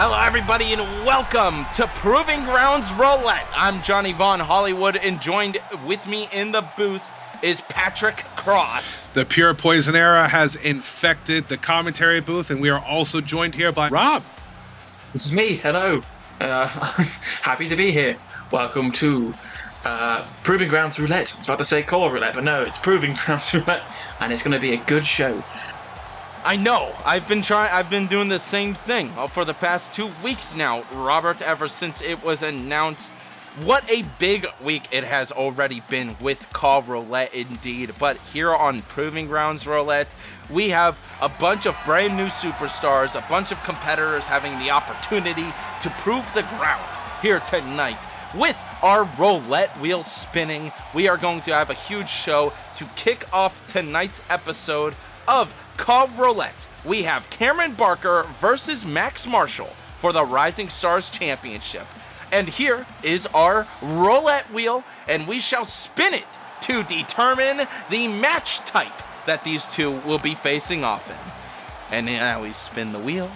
Hello, everybody, and welcome to Proving Grounds Roulette. I'm Johnny Vaughn Hollywood, and joined with me in the booth is Patrick Cross. The Pure Poison era has infected the commentary booth, and we are also joined here by Rob. This is me. Hello. I'm happy to be here. Welcome to Proving Grounds Roulette. I was about to say Call Roulette, but no, it's Proving Grounds Roulette, and it's going to be a good show. I know. I've been doing the same thing for the past 2 weeks now, Robert, ever since it was announced. What a big week it has already been with Call Roulette indeed. But here on Proving Grounds Roulette, we have a bunch of brand new superstars, a bunch of competitors having the opportunity to prove the ground here tonight. With our roulette wheel spinning, we are going to have a huge show to kick off tonight's episode of Call Roulette. We have Cameron Barker versus Max Marshall for the Rising Stars Championship. And here is our roulette wheel, and we shall spin it to determine the match type that these two will be facing off in. And now we spin the wheel.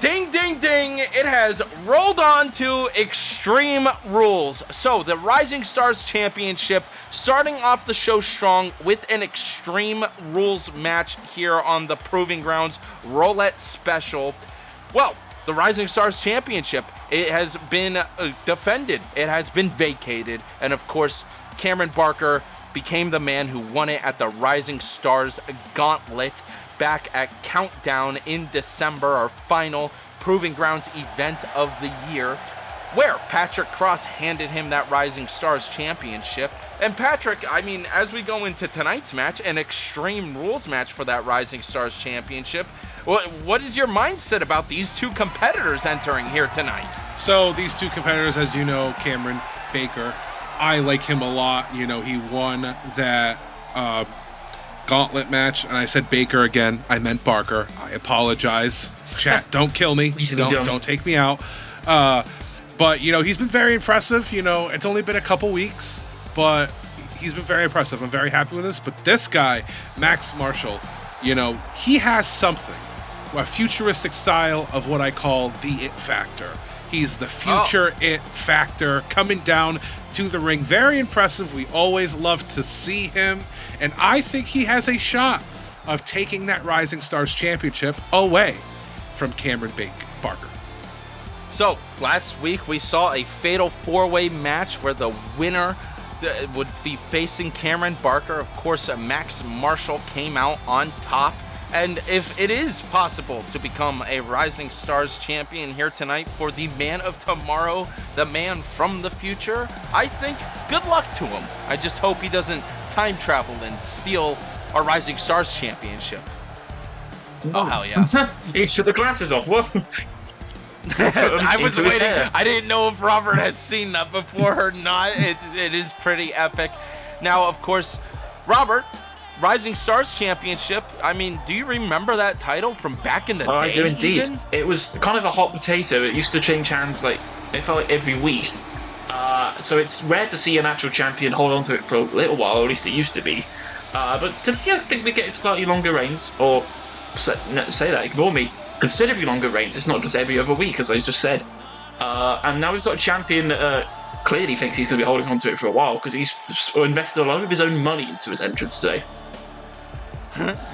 Ding, ding, ding! It has rolled on to Extreme Rules. So, the Rising Stars Championship, starting off the show strong with an Extreme Rules match here on the Proving Grounds Roulette Special. Well, the Rising Stars Championship, it has been defended. It has been vacated. And, of course, Cameron Barker became the man who won it at the Rising Stars Gauntlet back at Countdown in December, our final Proving Grounds event of the year, where Patrick Cross handed him that Rising Stars Championship. And Patrick, I mean, as we go into tonight's match, an Extreme Rules match for that Rising Stars Championship, what is your mindset about these two competitors entering here tonight? So these two competitors, as you know, Cameron Baker, I like him a lot. You know, he won that Gauntlet match, and I said Baker again. I meant Barker. I apologize. Chat, don't kill me. Don't take me out. But, you know, he's been very impressive. You know, it's only been a couple weeks, but he's been very impressive. I'm very happy with this. But this guy, Max Marshall, you know, he has something, a futuristic style of what I call the it factor. He's the future it factor coming down to the ring. Very impressive. We always love to see him. And I think he has a shot of taking that Rising Stars Championship away from Cameron Barker. So, last week we saw a fatal four-way match where the winner would be facing Cameron Barker. Of course, Max Marshall came out on top. And if it is possible to become a Rising Stars champion here tonight for the man of tomorrow, the man from the future, I think good luck to him. I just hope he doesn't time travel and steal our Rising Stars championship. Oh, hell yeah. He took the glasses off. What? I was waiting. I didn't know if Robert has seen that before or not. It is pretty epic. Now, of course, Robert, Rising Stars Championship, I mean, do you remember that title from back in the day? I do indeed. Even? It was kind of a hot potato. It used to change hands, like, it felt like every week. So it's rare to see an actual champion hold on to it for a little while, or at least it used to be. But I think we get slightly longer reigns, or say that, ignore me. Considerably longer reigns. It's not just every other week, as I just said. And now we've got a champion that clearly thinks he's going to be holding on to it for a while, because he's invested a lot of his own money into his entrance today.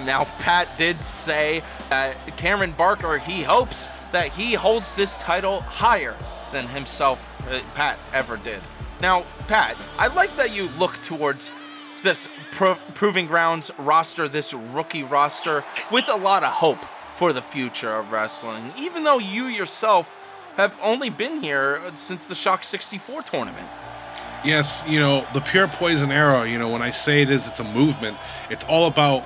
Now, Pat did say that Cameron Barker, he hopes that he holds this title higher than himself, Pat, ever did. Now, Pat, I like that you look towards this Proving Grounds roster, this rookie roster, with a lot of hope for the future of wrestling, even though you yourself have only been here since the Shock 64 tournament. Yes, you know, the Pure Poison era, you know, when I say it's a movement, it's all about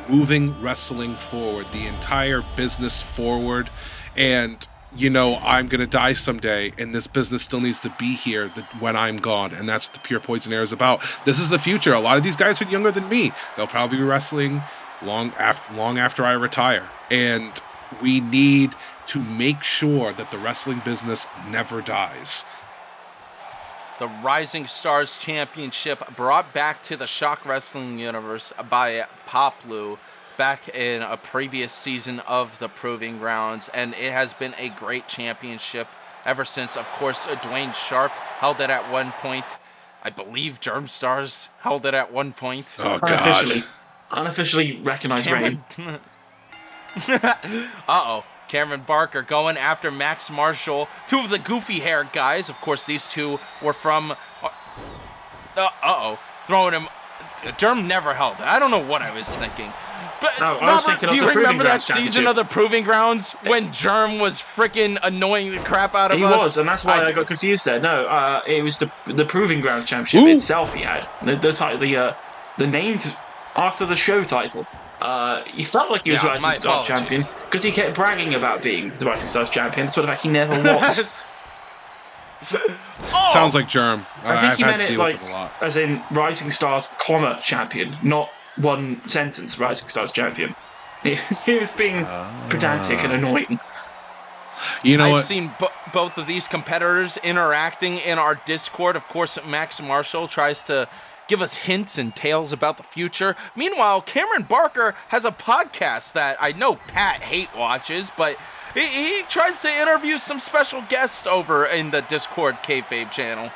moving wrestling forward, the entire business forward. And, you know, I'm going to die someday, and this business still needs to be here when I'm gone. And that's what the Pure Poison era is about. This is the future. A lot of these guys are younger than me. They'll probably be wrestling long after I retire. And we need to make sure that the wrestling business never dies. The Rising Stars Championship brought back to the ShockWrestling universe by Poplu. back in a previous season of the Proving Grounds, and it has been a great championship ever since. Of course, Dwayne Sharp held it at one point. I believe Germ Stars held it at one point. Oh, God. Unofficially recognized reign. Uh-oh. Cameron Barker going after Max Marshall. Two of the goofy hair guys. Of course, these two were from... Throwing him... Germ never held it. I don't know what I was thinking. But Robert, do you remember that season of the Proving Grounds when Germ was freaking annoying the crap out of us? He was, and that's why I got confused there. No, it was the Proving Ground Championship itself he had. The named after the show title. He felt like he was Rising Stars champion because he kept bragging about being the Rising Stars champion, despite the fact he never was. Sounds like Germ. I think he meant it like as in Rising Stars, champion, not one sentence Rising Stars champion. He was being pedantic and annoying. You know, I've seen both of these competitors interacting in our Discord. Of course, Max Marshall tries to give us hints and tales about the future. Meanwhile, Cameron Barker has a podcast that I know Pat hate watches, but he tries to interview some special guests over in the Discord kayfabe channel.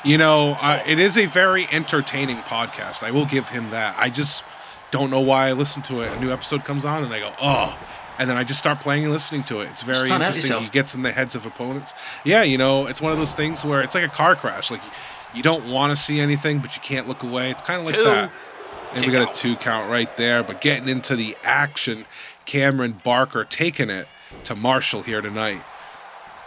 You know, it is a very entertaining podcast. I will give him that. I just don't know why I listen to it. A new episode comes on and I go, oh. And then I just start playing and listening to it. It's very interesting. He gets in the heads of opponents. Yeah, you know, it's one of those things where it's like a car crash. Like, you don't want to see anything, but you can't look away. It's kind of like that. And we got a 2 count right there. But getting into the action, Cameron Barker taking it to Marshall here tonight.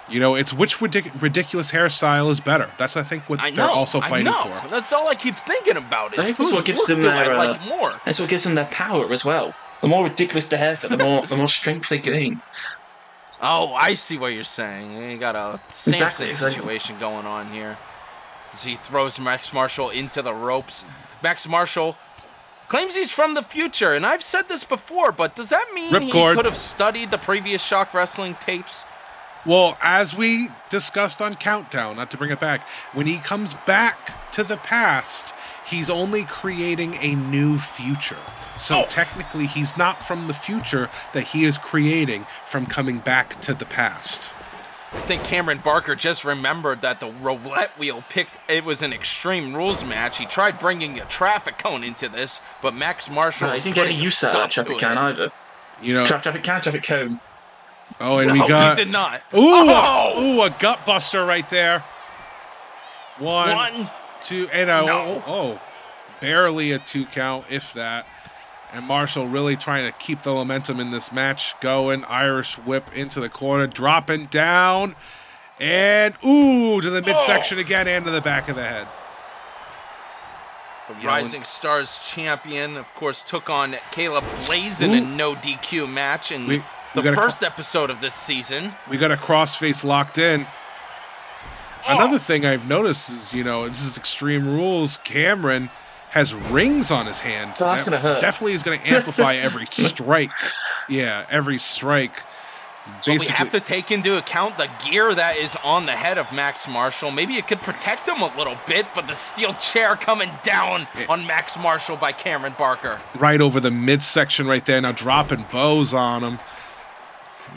You know, it's which ridiculous hairstyle is better. That's, I think, what they're also fighting for. That's all I keep thinking about. I think that's what gives them more. That's what gives them their power as well. The more ridiculous the haircut, the more strength they gain. Oh, I see what you're saying. You got a Samson situation going on here. As he throws Max Marshall into the ropes. Max Marshall claims he's from the future, and I've said this before, but does that mean he could have studied the previous ShockWrestling tapes? Well, as we discussed on Countdown, not to bring it back, when he comes back to the past, he's only creating a new future. So technically, he's not from the future that he is creating from coming back to the past. I think Cameron Barker just remembered that the roulette wheel it was an Extreme Rules match. He tried bringing a traffic cone into this, but Max Marshall he didn't get any use out of that traffic cone either. You know, traffic cone. Oh, and we got... he did not. Ooh, a gut buster right there. One, two, and barely a 2 count, if that. And Marshall really trying to keep the momentum in this match going. Irish whip into the corner, dropping down. And, to the midsection again and to the back of the head. The Rising Stars champion, of course, took on Caleb Blaze in a no DQ match in the first episode of this season. We got a crossface locked in. Another thing I've noticed is, this is Extreme Rules. Cameron has rings on his hand. So that's going to hurt. Definitely is going to amplify every strike. Yeah, every strike. But we have to take into account the gear that is on the head of Max Marshall. Maybe it could protect him a little bit, but the steel chair coming down on Max Marshall by Cameron Barker. Right over the midsection right there. Now dropping bows on him.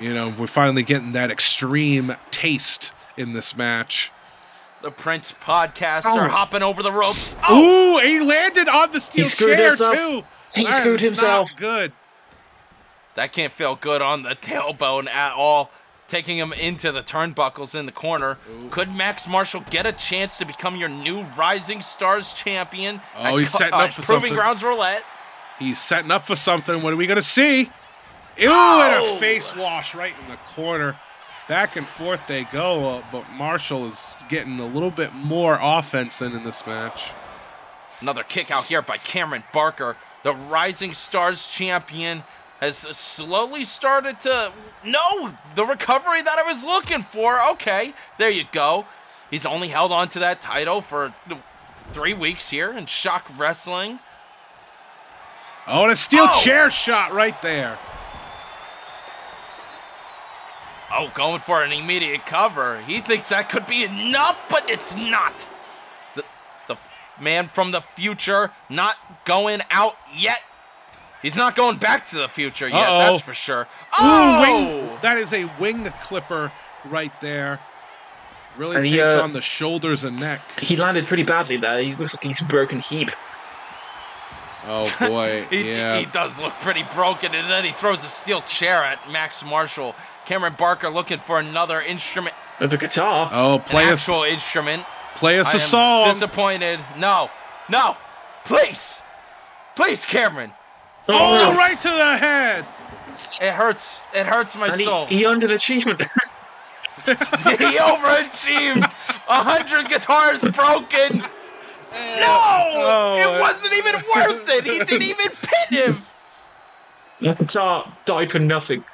We're finally getting that extreme taste in this match. The Prince podcaster hopping over the ropes. Ooh, he landed on the steel chair too. He screwed himself. Good. That can't feel good on the tailbone at all. Taking him into the turnbuckles in the corner. Ooh. Could Max Marshall get a chance to become your new Rising Stars champion? He's setting up for something. Proving Grounds Roulette. He's setting up for something. What are we going to see? Ew, and a face wash right in the corner. Back and forth they go, but Marshall is getting a little bit more offense in this match. Another kick out here by Cameron Barker. The Rising Stars champion has slowly started to... No! The recovery that I was looking for. Okay, there you go. He's only held on to that title for 3 weeks here in ShockWrestling. Oh, and a steel chair shot right there. Oh, going for an immediate cover. He thinks that could be enough, but it's not. The man from the future not going out yet. He's not going back to the future yet, that's for sure. Ooh, that is a wing clipper right there. Really takes on the shoulders and neck. He landed pretty badly there. He looks like he's a broken heap. Oh, boy. He does look pretty broken, and then he throws a steel chair at Max Marshall. Cameron Barker looking for another instrument. With a guitar. Oh, an actual instrument. Play us a song. Disappointed. No. Please, Cameron. Oh, right to the head. It hurts. It hurts my soul. He underachievement. He overachieved. 100 guitars broken. No! It wasn't even worth it. He didn't even pin him. The guitar died for nothing.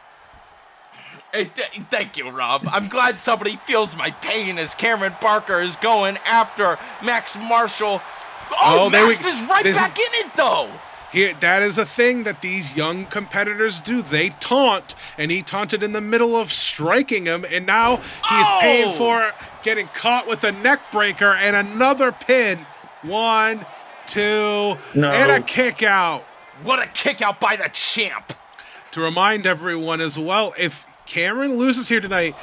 Hey, thank you, Rob. I'm glad somebody feels my pain as Cameron Barker is going after Max Marshall. Max is right back in it, though. That is a thing that these young competitors do. They taunt, and he taunted in the middle of striking him, and now he's paying for getting caught with a neck breaker and another pin. 1, 2, and a kick out. What a kick out by the champ. To remind everyone as well, if Cameron loses here tonight,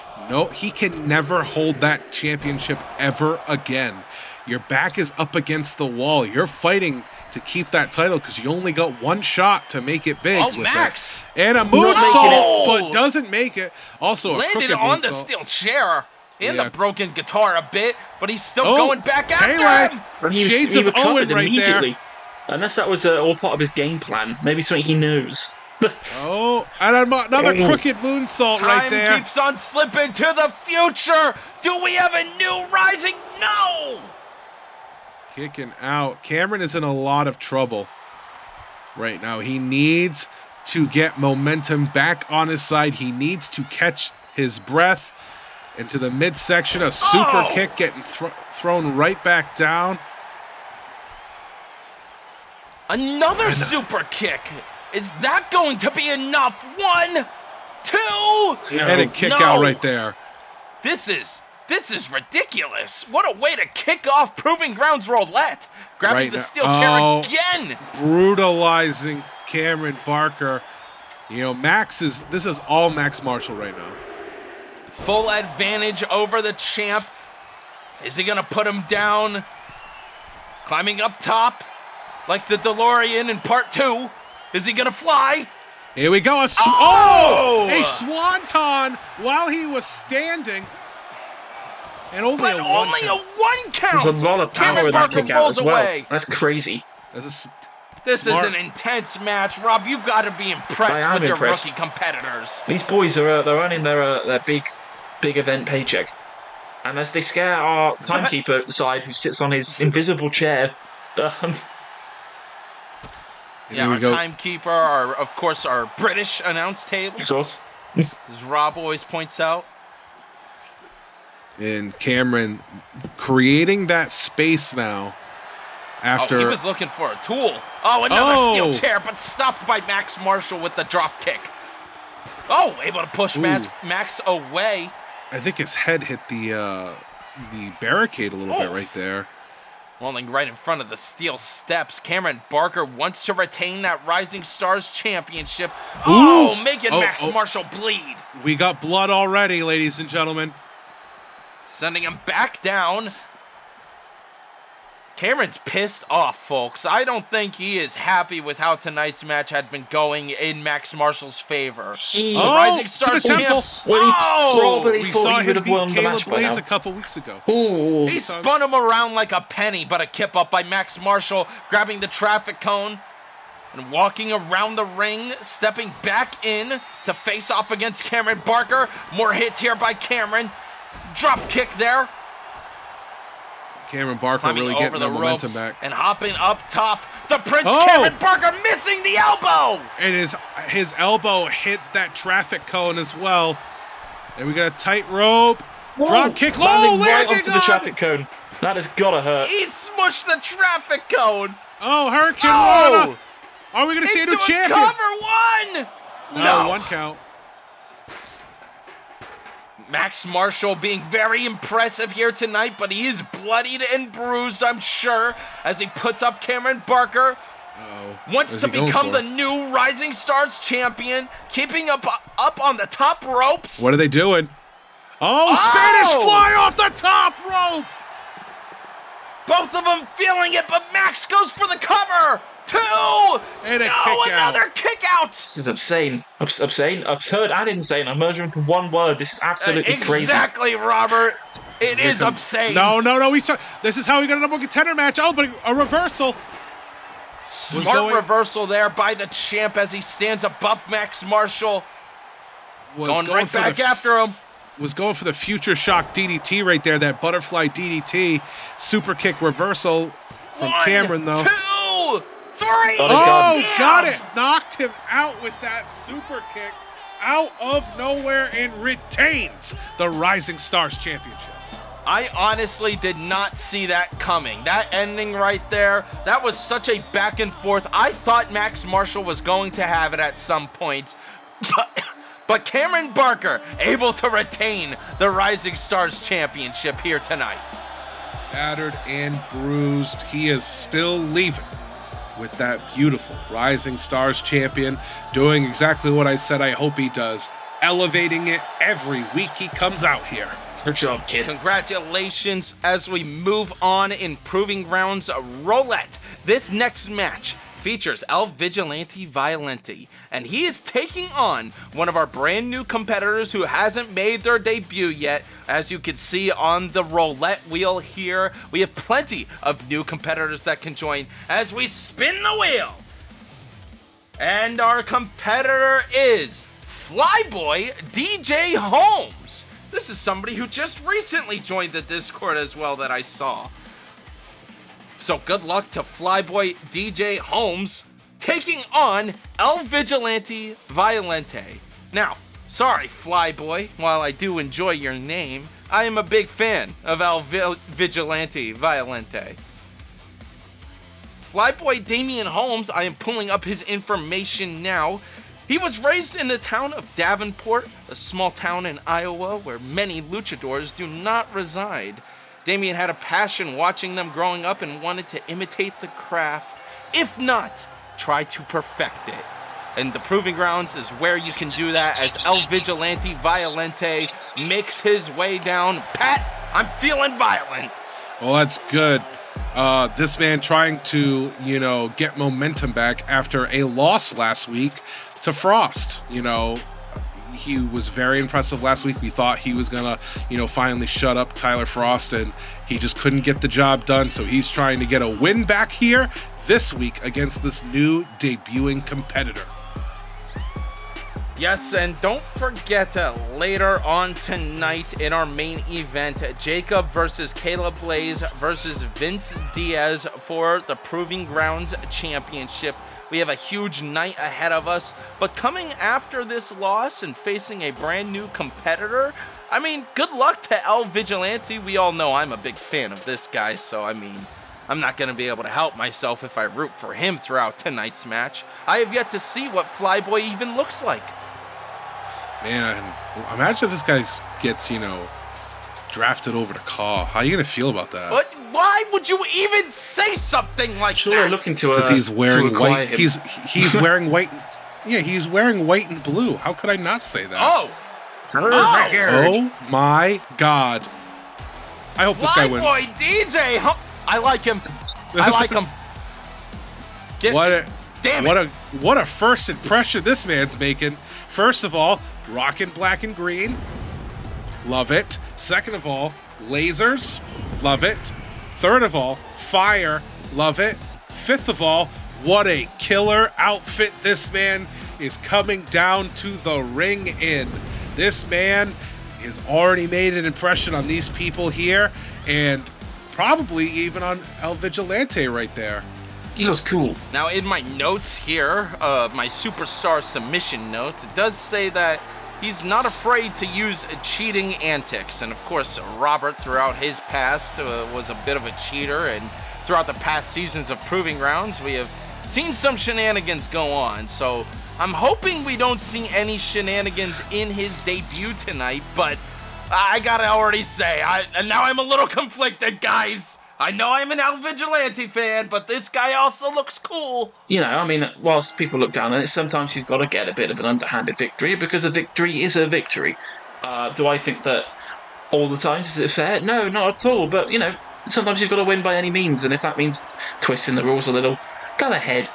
he can never hold that championship ever again. Your back is up against the wall. You're fighting to keep that title because you only got one shot to make it big. Oh, Max! And a moonsault, but doesn't make it. Also, landed on the steel chair and the broken guitar a bit, but he's still going back after him. And he recovered immediately. Unless that was all part of his game plan. Maybe something he knows. And another crooked moonsault right there. Time keeps on slipping to the future. Do we have a new rising? No! Kicking out. Cameron is in a lot of trouble right now. He needs to get momentum back on his side. He needs to catch his breath into the midsection. A super kick getting thrown right back down. Another super kick. Is that going to be enough? 1, 2. And a kick out right there. This is ridiculous. What a way to kick off Proving Grounds Roulette. Grabbing the steel chair again. Brutalizing Cameron Barker. This is all Max Marshall right now. Full advantage over the champ. Is he going to put him down? Climbing up top like the DeLorean in part 2. Is he going to fly? Here we go. A swanton while he was standing. And only a one count. There's a lot of power in that kick out as well. That's crazy. This is an intense match. Rob, you've got to be impressed with your rookie competitors. These boys they're earning their big event paycheck. And as they scare our timekeeper at the side who sits on his invisible chair. Our timekeeper, of course, our British announce table. Of course. As Rob always points out. And Cameron creating that space now after... he was looking for a tool. Another steel chair, but stopped by Max Marshall with the drop kick. Able to push Max away. I think his head hit the barricade a little bit right there. Rolling right in front of the steel steps. Cameron Barker wants to retain that Rising Stars Championship. Making Max Marshall bleed. We got blood already, ladies and gentlemen. Sending him back down. Cameron's pissed off, folks. I don't think he is happy with how tonight's match had been going in Max Marshall's favor. The Rising Stars champ. Probably we thought saw he would him have won beat the Caleb match by Blaze now. a couple weeks ago. He spun him around like a penny, but a kip up by Max Marshall, grabbing the traffic cone and walking around the ring, stepping back in to face off against Cameron Barker. More hits here by Cameron. Drop kick there. Cameron Barker climbing really getting the momentum back. And hopping up top. The Prince Cameron Barker missing the elbow. And his elbow hit that traffic cone as well. And we got a tight rope. Drop kick. Landing right onto the traffic cone. That has got to hurt. He smushed the traffic cone. Hurricane Rana. Are we going to see a new champion? Cover 1. No, 1 count. Max Marshall being very impressive here tonight, but he is bloodied and bruised, I'm sure, as he puts up Cameron Barker. Wants to become the new Rising Stars champion, keeping up on the top ropes. What are they doing? Oh, Spanish fly off the top rope! Both of them feeling it, but Max goes for the cover. 2! And another kick out! This is obscene. Obscene, absurd, and insane. I'm merging into one word. This is absolutely crazy. Exactly, Robert. It is obscene. No. This is how we got a number one contender match. Oh, but a reversal. Smart reversal there by the champ as he stands above Max Marshall. Going right back after him. Was going for the future shock DDT right there. That butterfly DDT. Super kick reversal from Cameron, though. 2, 3. Oh, got it. Knocked him out with that super kick out of nowhere and retains the Rising Stars Championship. I honestly did not see that coming. That ending right there, that was such a back and forth. I thought Max Marshall was going to have it at some point, but Cameron Barker able to retain the Rising Stars Championship here tonight. Battered and bruised, he is still leaving with that beautiful Rising Stars champion, doing exactly what I said I hope he does, elevating it every week he comes out here. Good job, kid. Congratulations as we move on in Proving Grounds Roulette. This next match features El Vigilante Violente, and he is taking on one of our brand new competitors who hasn't made their debut yet. As you can see on the roulette wheel here, we have plenty of new competitors that can join as we spin the wheel. And our competitor is Flyboy DJ Holmes. This is somebody who just recently joined the Discord as well that I saw. So good luck to Flyboy DJ Holmes taking on El Vigilante Violente. Now, sorry Flyboy, while I do enjoy your name, I am a big fan of El Vigilante Violente. Flyboy Damian Holmes, I am pulling up his information now. He was raised in the town of Davenport, a small town in Iowa where many luchadors do not reside. Damian had a passion watching them growing up and wanted to imitate the craft, if not, try to perfect it. And the Proving Grounds is where you can do that as El Vigilante Violente makes his way down. Pat, I'm feeling violent. Well, that's good. This man trying to, get momentum back after a loss last week to Frost. He was very impressive last week. We thought he was gonna, finally shut up Tyler Frost, and he just couldn't get the job done. So he's trying to get a win back here this week against this new debuting competitor. Yes, and don't forget later on tonight in our main event, Jacob versus Caleb Blaze versus Vince Diaz for the Proving Grounds Championship. We have a huge night ahead of us, but coming after this loss and facing a brand new competitor, good luck to El Vigilante. We all know I'm a big fan of this guy, so I'm not going to be able to help myself if I root for him throughout tonight's match. I have yet to see what Flyboy even looks like. Man, imagine if this guy gets, drafted over to Caw. How are you going to feel about that? What? Why would you even say something like that? Looking to because he's wearing white. He's wearing white. Yeah, he's wearing white and blue. How could I not say that? Oh my God! I hope this guy wins. Flyboy DJ, I like him. What a first impression this man's making. First of all, rocking black and green. Love it. Second of all, lasers. Love it. Third of all, fire. Love it. Fifth of all, what a killer outfit this man is coming down to the ring in. This man has already made an impression on these people here, and probably even on El Vigilante right there. He looks cool. Now, in my notes here, my superstar submission notes, it does say that he's not afraid to use cheating antics. And of course, Robert, throughout his past, was a bit of a cheater. And throughout the past seasons of Proving Grounds, we have seen some shenanigans go on. So I'm hoping we don't see any shenanigans in his debut tonight. But I gotta already say, now I'm a little conflicted, guys. I know I'm an El Vigilante fan, but this guy also looks cool. I mean, whilst people look down on it, sometimes you've got to get a bit of an underhanded victory because a victory is a victory. Do I think that all the time is it fair? No, not at all. But, sometimes you've got to win by any means, and if that means twisting the rules a little, go ahead.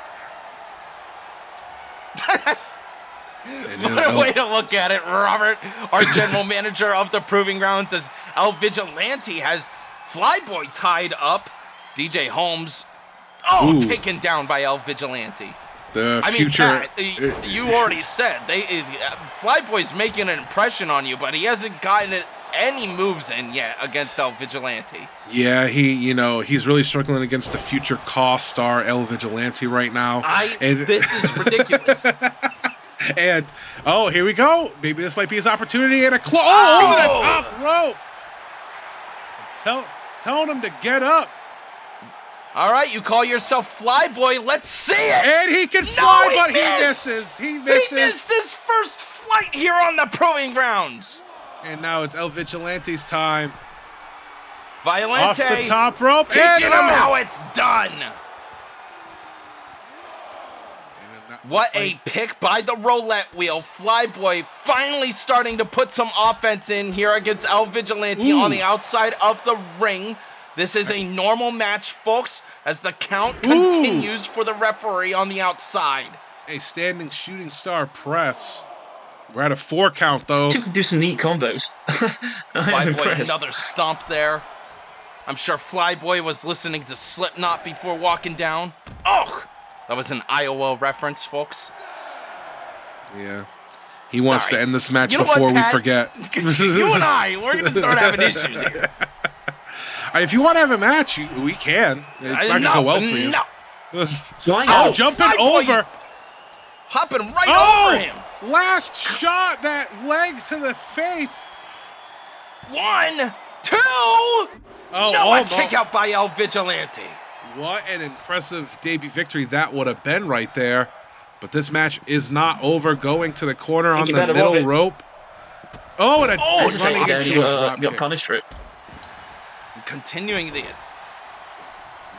What a way to look at it, Robert. Our general manager of the Proving Grounds says El Vigilante has Flyboy tied up. DJ Holmes, taken down by El Vigilante. Future. Pat, you already said Flyboy's making an impression on you, but he hasn't gotten any moves in yet against El Vigilante. Yeah, he's really struggling against the future cost star El Vigilante right now. This is ridiculous. And here we go. Maybe this might be his opportunity and over the top rope. Telling him to get up. All right, you call yourself Flyboy. Let's see it. And he can fly, but he misses. He misses. He missed his first flight here on the Proving Grounds. And now it's El Vigilante's time. Violente off the top rope. Teaching him how it's done. What a pick by the roulette wheel. Flyboy finally starting to put some offense in here against El Vigilante on the outside of the ring. This is a normal match, folks, as the count continues for the referee on the outside. A standing shooting star press. We're at a 4 count, though. You can do some neat combos. Flyboy, another stomp there. I'm sure Flyboy was listening to Slipknot before walking down. Oh! That was an Iowa reference, folks. Yeah. He wants to end this match before we forget. You and we're going to start having issues here. If you want to have a match, we can. It's not going to go well for you. No. Jumping over. Hopping right over him. Last shot, that leg to the face. 1, 2. A kick out by El Vigilante. What an impressive debut victory that would have been right there. But this match is not over. Going to the corner on the middle rope. And a running into a drop got kick. punished for it. Continuing the...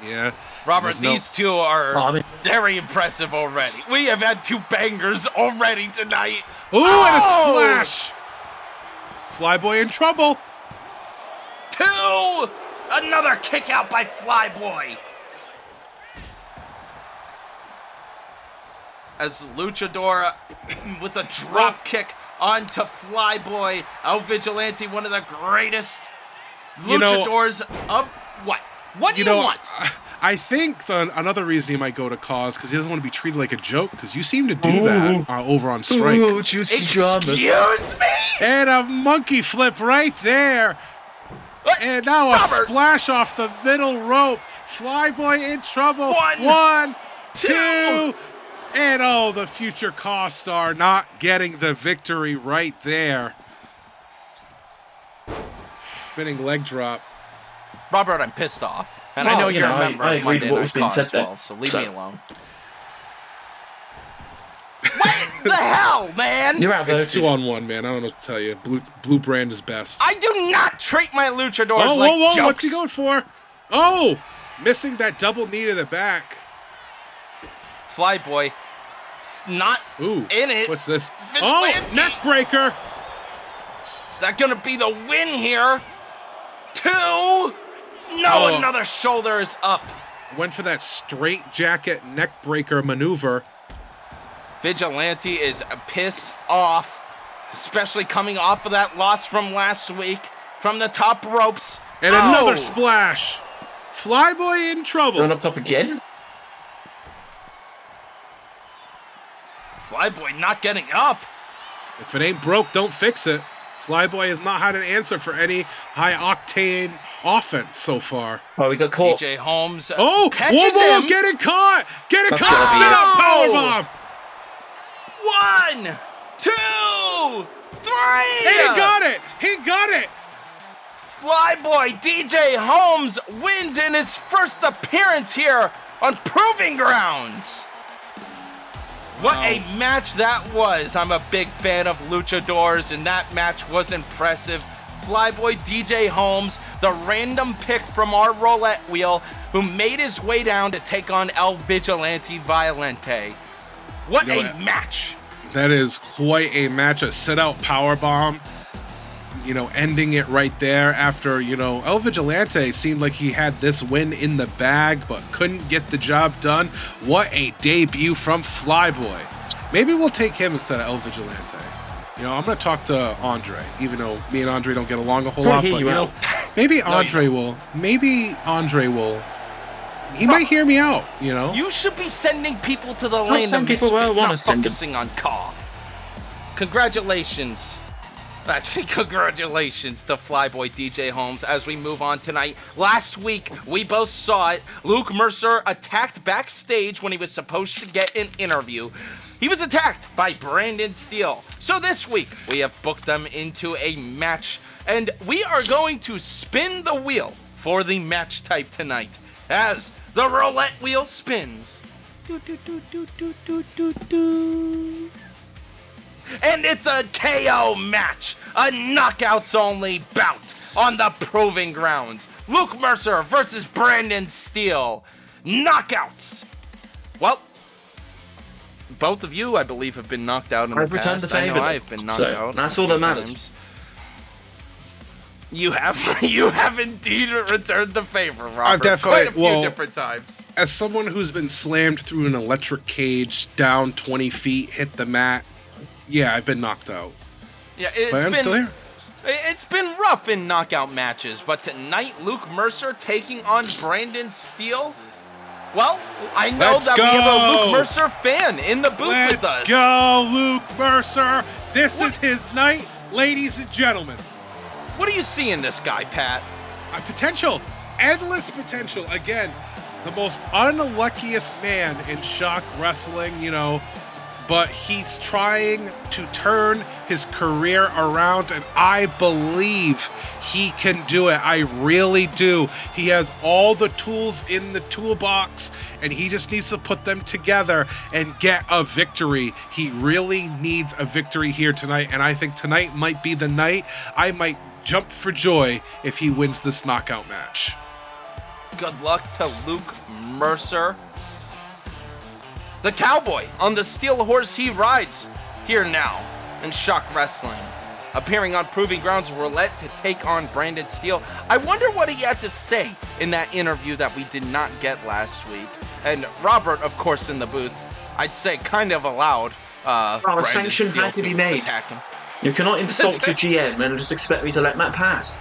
Yeah. Robert, these two are very impressive already. We have had 2 bangers already tonight. And a splash. Flyboy in trouble. 2. Another kick out by Flyboy. As Luchador with a drop kick onto Flyboy. El Vigilante, one of the greatest luchadors of what? What do you want? I think another reason he might go to cause because he doesn't want to be treated like a joke because you seem to do that over on Strike. Juicy drama. Excuse me? And a monkey flip right there. And now a splash off the middle rope. Flyboy in trouble. 1, 2. And the future cost star not getting the victory right there. Spinning leg drop. Robert, I'm pissed off. And I know you're a member of Monday Night Raw as well, so leave me alone. What the hell, man? You're outvoted. It's 2-on-1, man. I don't know what to tell you. Blue brand is best. I do not treat my luchadors like jokes. What's he going for? Missing that double knee to the back. Flyboy, not in it. What's this? Vigilante. Neck breaker. Is that going to be the win here? 2. Another shoulder is up. Went for that straight jacket neck breaker maneuver. Vigilante is pissed off, especially coming off of that loss from last week from the top ropes. And another splash. Flyboy in trouble. Run up top again. Flyboy not getting up. If it ain't broke, don't fix it. Flyboy has not had an answer for any high-octane offense so far. We got caught. DJ Holmes catches him. Get it caught. Get it caught. Sit up, powerbomb. 1, 2, 3. He got it. Flyboy DJ Holmes wins in his first appearance here on Proving Grounds. What a match that was. I'm a big fan of luchadors, and that match was impressive. Flyboy DJ Holmes, the random pick from our roulette wheel, who made his way down to take on El Vigilante Violente. What a match! That is quite a match. A sit-out powerbomb, ending it right there after, El Vigilante seemed like he had this win in the bag, but couldn't get the job done. What a debut from Flyboy. Maybe we'll take him instead of El Vigilante. I'm going to talk to Andre, even though me and Andre don't get along a whole lot, but, maybe Andre will. Maybe Andre will. He might hear me out, You should be sending people to the land of misfits, not focusing on Ka. Congratulations. Congratulations to Flyboy DJ Holmes as we move on tonight. Last week, we both saw it. Luke Mercer attacked backstage when he was supposed to get an interview. He was attacked by Brandon Steele. So this week, we have booked them into a match, and we are going to spin the wheel for the match type tonight as the roulette wheel spins. Do, do, do, do, do, do, do, do. And it's a KO match, a knockouts-only bout on the Proving Grounds. Luke Mercer versus Brandon Steele. Knockouts. Well, both of you, I believe, have been knocked out in the past. I've returned the favor. I've been knocked out. That's all that matters. You have indeed returned the favor, Robert. I've definitely, quite a few different times. As someone who's been slammed through an electric cage, down 20 feet, hit the mat, yeah, I've been knocked out. Yeah, but I'm still here. It's been rough in knockout matches, but tonight, Luke Mercer taking on Brandon Steele. Well, I know we have a Luke Mercer fan in the booth with us. Let's go, Luke Mercer. This is his night, ladies and gentlemen. What do you see in this guy, Pat? Potential. Endless potential. Again, the most unluckiest man in Shock Wrestling, but he's trying to turn his career around, and I believe he can do it. I really do. He has all the tools in the toolbox, and he just needs to put them together and get a victory. He really needs a victory here tonight, and I think tonight might be the night. I might jump for joy if he wins this knockout match. Good luck to Luke Mercer. The cowboy on the steel horse he rides, here now in Shock Wrestling. Appearing on Proving Grounds Roulette to take on Brandon Steele. I wonder what he had to say in that interview that we did not get last week. And Robert, of course, in the booth, I'd say kind of allowed a sanction had to be made. Attack him. You cannot insult your GM and just expect me to let that pass.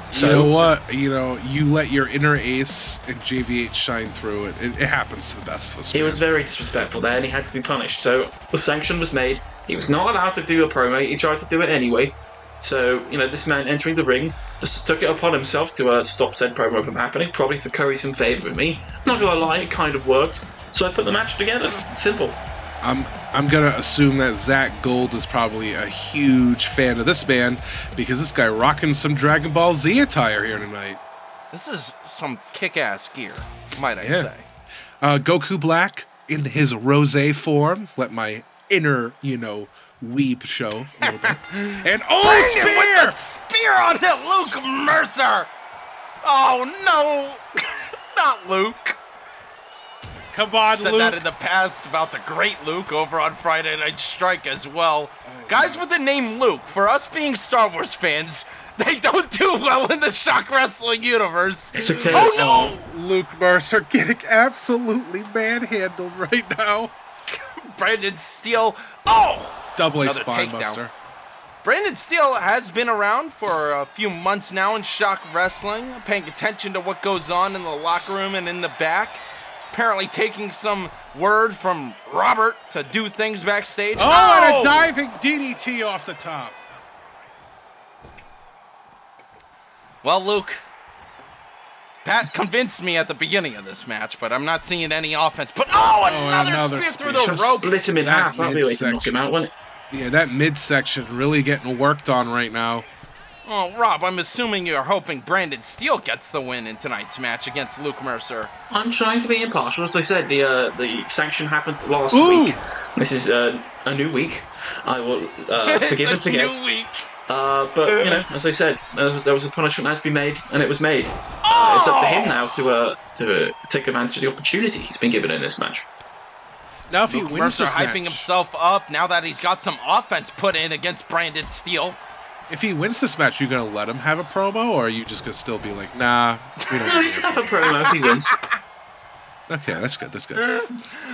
So, you know what? You let your inner ace and JVH shine through it. It happens to the best of us. He was very disrespectful there, and he had to be punished. So the sanction was made. He was not allowed to do a promo. He tried to do it anyway. So, this man entering the ring just took it upon himself to stop said promo from happening, probably to curry some favour with me. Not gonna lie, it kind of worked. So I put the match together. Simple. I'm gonna assume that Zach Gold is probably a huge fan of this man because this guy rocking some Dragon Ball Z attire here tonight. This is some kick-ass gear, might I say. Goku Black in his rosé form. Let my inner, weeb show a little bit. And Bring it with the spear on it, Luke Mercer. Oh no, not Luke. Come on, said Luke. that in the past about the great Luke over on Friday Night Strike as well. Guys with the name Luke, for us being Star Wars fans, they don't do well in the Shock Wrestling universe. It's okay. Oh no! Luke Mercer getting absolutely manhandled right now. Brandon Steele. Oh! Double A spine buster. Brandon Steele has been around for a few months now in Shock Wrestling, paying attention to what goes on in the locker room and in the back. Apparently taking some word from Robert to do things backstage. Oh, and a diving DDT off the top. Well, Luke, Pat convinced me at the beginning of this match, but I'm not seeing any offense. But another spear through the ropes. Split him in half. That'll be a way to knock him out, wouldn't it? Yeah, that midsection really getting worked on right now. Oh, Rob, I'm assuming you're hoping Brandon Steele gets the win in tonight's match against Luke Mercer. I'm trying to be impartial. As I said, the sanction happened last week. This is a new week. I will forgive and forget. New week. But, you know, as I said, there was a punishment that had to be made, and it was made. It's up to him now to take advantage of the opportunity he's been given in this match. Now, if he wins Mercer this match, hyping himself up now that he's got some offense put in against Brandon Steele. if he wins this match, you going to let him have a promo, or are you just going to still be like, nah, we don't No, he can have a promo if he wins. Okay, that's good.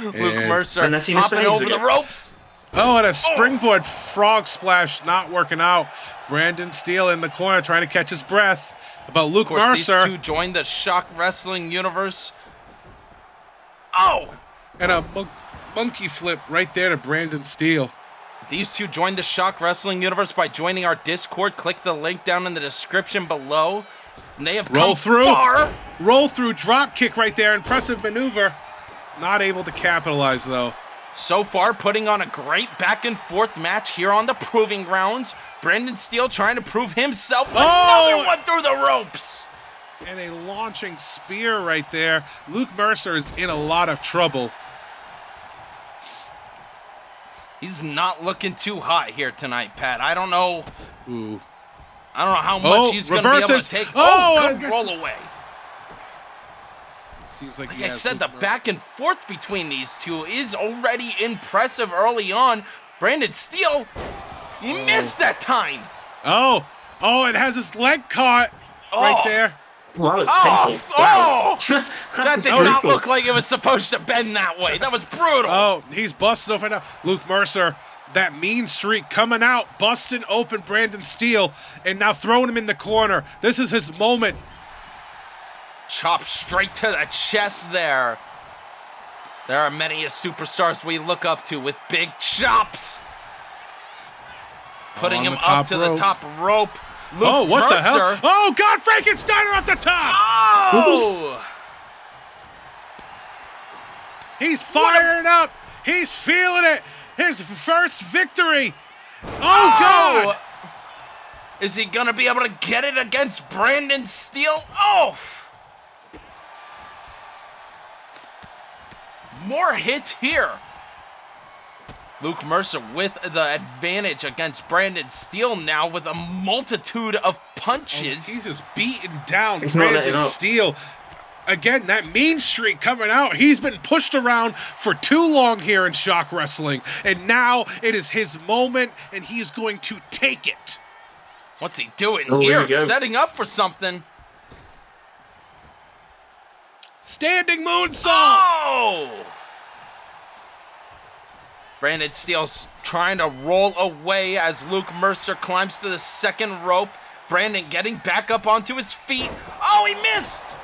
Luke Mercer Unless he hopping misbehaves over the again. ropes. Oh, and a springboard frog splash not working out. Brandon Steele in the corner trying to catch his breath. About Luke Of course, Mercer. these two joined the ShockWrestling universe. Oh! And a monkey flip right there to Brandon Steele. These two joined the ShockWrestling universe by joining our Discord. Click the link down in the description below. And they have come far. Roll through, drop kick right there. Impressive maneuver. Not able to capitalize, though. So far, putting on a great back and forth match here on the Proving Grounds. Brandon Steele trying to prove himself. Another one through the ropes. And a launching spear right there. Luke Mercer is in a lot of trouble. He's not looking too hot here tonight, Pat. I don't know. Ooh. I don't know how much he's going to be able to take. Good roll away. Seems like I said, the back and forth between these two is already impressive early on. Brandon Steele, he missed that time. Oh, it has his leg caught right there. Wow, it's painful. That was did not brutal. look like it was supposed to bend that way. That was brutal. Oh, he's busted open now. Luke Mercer, that mean streak coming out, busting open Brandon Steele, and now throwing him in the corner. This is his moment. Chop straight to the chest there. There are many superstars we look up to with big chops. Putting him up to the top rope. Luke What Mercer. the hell? Oh, God, Frankensteiner off the top. Oh! He's firing up. He's feeling it. His first victory. Oh, God. Is he going to be able to get it against Brandon Steele? Oh! More hits here. Luke Mercer with the advantage against Brandon Steele now with a multitude of punches. He's just beating down He's not letting Brandon up. Steele. Again, that mean streak coming out. He's been pushed around for too long here in ShockWrestling. And now it is his moment, and he's going to take it. What's he doing Oh, here? here we go. Setting up for something. Standing moonsault. Oh! Brandon Steele's trying to roll away as Luke Mercer climbs to the second rope. Brandon getting back up onto his feet. Oh, he missed!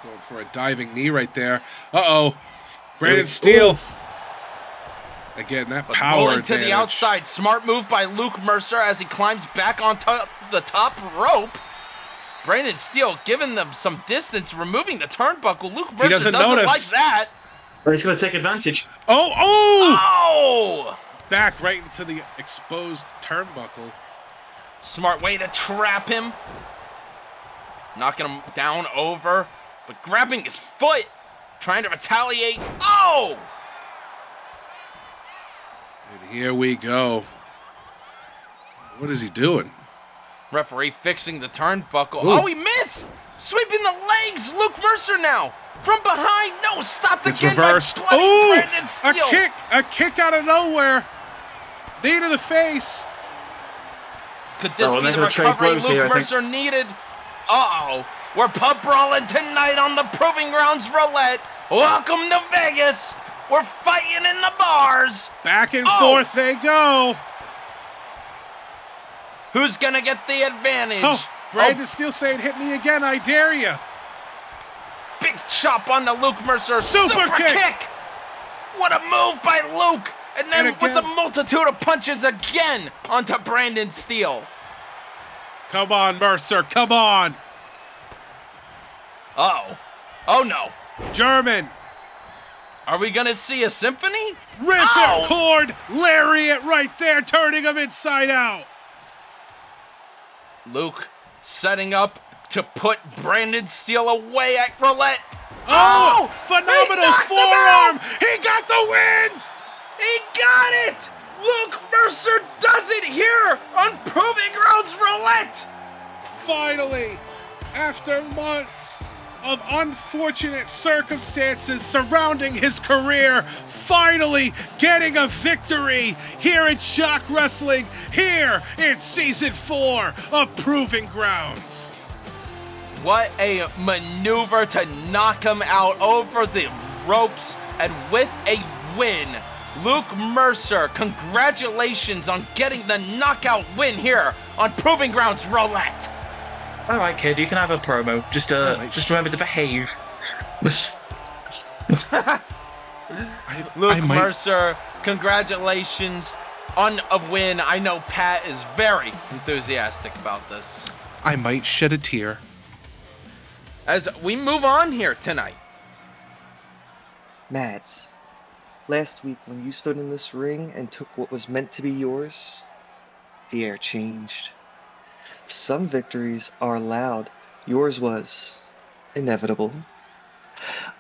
Going for a diving knee right there. Uh-oh. Brandon Steele. Again, that But power rolling to advantage. the outside. Smart move by Luke Mercer as he climbs back onto the top rope. Brandon Steele giving them some distance, removing the turnbuckle. Luke Mercer doesn't doesn't notice. like that. But he's going to take advantage. Oh! Back right into the exposed turnbuckle. Smart way to trap him. Knocking him down over, but grabbing his foot. Trying to retaliate. Oh! And here we go. What is he doing? Referee fixing the turnbuckle. Ooh. Oh, he missed! Sweeping the legs. Luke Mercer now. From behind. No, stopped It's again reversed. by bloody Oh, Brandon Steele. a kick out of nowhere. Knee to the face. Could this Oh, be they're the gonna trade recovery blows Luke here, I think. Mercer needed? Uh-oh. We're pub brawling tonight on the Proving Grounds Roulette. Welcome to Vegas. We're fighting in the bars. Back and Oh. forth they go. Who's going to get the advantage? Oh, Brandon Steele saying, hit me again, I dare you. Big chop on the Luke Mercer. Super kick. What a move by Luke. And then And with again. the multitude of punches again onto Brandon Steele. Come on, Mercer, come on. Uh-oh. Oh, no. German. Are we going to see a symphony? Ripper cord. Lariat right there, turning him inside out. Luke setting up to put Brandon Steele away at roulette. Oh, He phenomenal knocked him forearm. out! He got the win. He got it! Luke Mercer does it here on Proving Grounds Roulette! Finally, after months of unfortunate circumstances surrounding his career, finally getting a victory here at ShockWrestling, here in Season 4 of Proving Grounds. What a maneuver to knock him out over the ropes, and with a win. Luke Mercer, congratulations on getting the knockout win here on Proving Grounds Roulette. All right, kid, you can have a promo. Just remember to behave. Luke Mercer, congratulations on a win. I know Pat is very enthusiastic about this. I might shed a tear. As we move on here tonight. Madz, last week when you stood in this ring and took what was meant to be yours, the air changed. Some victories are allowed. Yours was inevitable.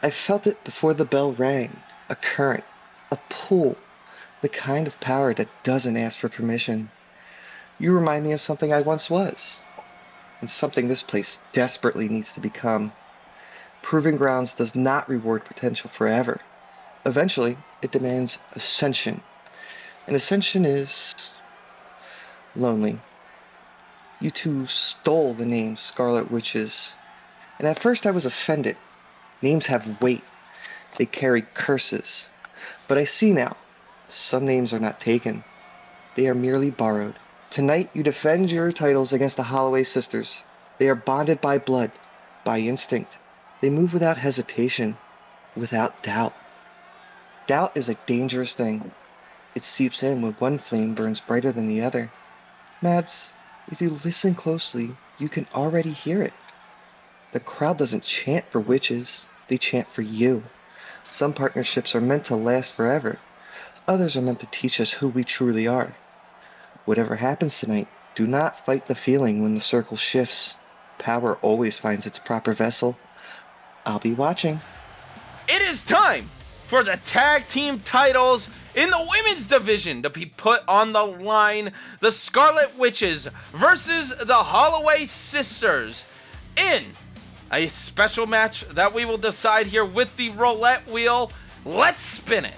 I felt it before the bell rang. A current, a pull, the kind of power that doesn't ask for permission. You remind me of something I once was, and something this place desperately needs to become. Proving Grounds does not reward potential forever. Eventually, it demands ascension. And ascension is lonely. You two stole the name Scarlett Witches, and at first I was offended. Names have weight. They carry curses. But I see now, some names are not taken. They are merely borrowed. Tonight you defend your titles against the Holloway Sisters. They are bonded by blood, by instinct. They move without hesitation, without doubt. Doubt is a dangerous thing. It seeps in when one flame burns brighter than the other. Madz, if you listen closely, you can already hear it. The crowd doesn't chant for witches, they chant for you. Some partnerships are meant to last forever. Others are meant to teach us who we truly are. Whatever happens tonight, do not fight the feeling when the circle shifts. Power always finds its proper vessel. I'll be watching. It is time for the tag team titles in the women's division to be put on the line. The Scarlett Witches versus the Holloway Sisters in a special match that we will decide here with the roulette wheel. Let's spin it.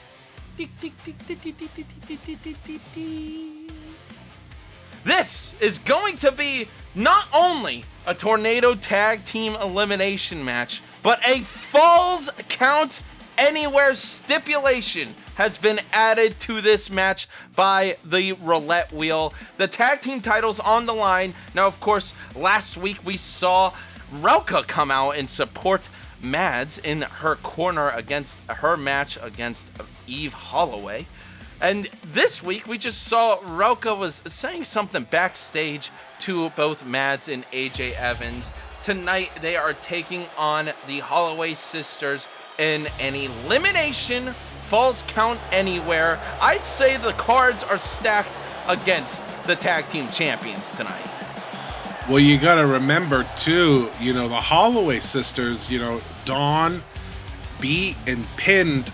This is going to be not only a Tornado Tag Team Elimination match, but a Falls Count Anywhere stipulation has been added to this match by the roulette wheel. The tag team titles on the line. Now, of course, last week we saw Relka come out and support Madz in her corner against her match against Eve Holloway. And this week we just saw Relka was saying something backstage to both Madz and AJ Evans. Tonight they are taking on the Holloway Sisters in an elimination Falls Count Anywhere. I'd say the cards are stacked against the tag team champions tonight. Well, you got to remember, too, the Holloway Sisters, Dawn beat and pinned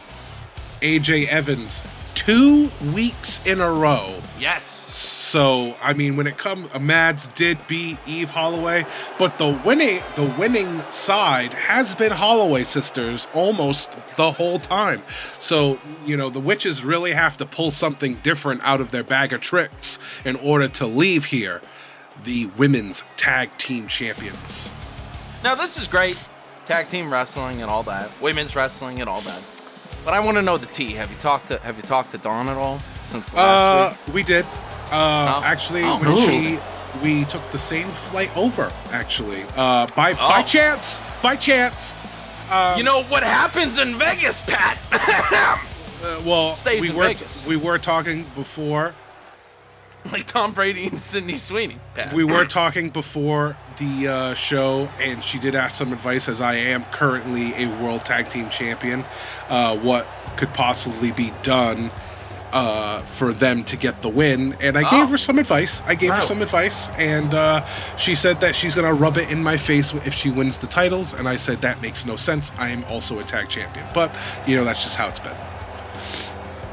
AJ Evans 2 weeks in a row. Yes. So, I mean, when it comes, Madz did beat Eve Holloway, but the winning side has been Holloway Sisters almost the whole time. So, the Witches really have to pull something different out of their bag of tricks in order to leave here the women's tag team champions. Now, this is great. Tag team wrestling and all that. Women's wrestling and all that. But I want to know the tea. Have you talked to Dawn at all since last week? We did. Actually, we took the same flight over. Actually, by chance. You know what happens in Vegas, Pat? Stays in Vegas. We were talking before. Like Tom Brady and Sydney Sweeney, Pat. We were talking before the show, and she did ask some advice, as I am currently a World Tag Team Champion, what could possibly be done for them to get the win. And I gave her some advice. And she said that she's going to rub it in my face if she wins the titles. And I said, that makes no sense. I am also a tag champion. But, that's just how it's been.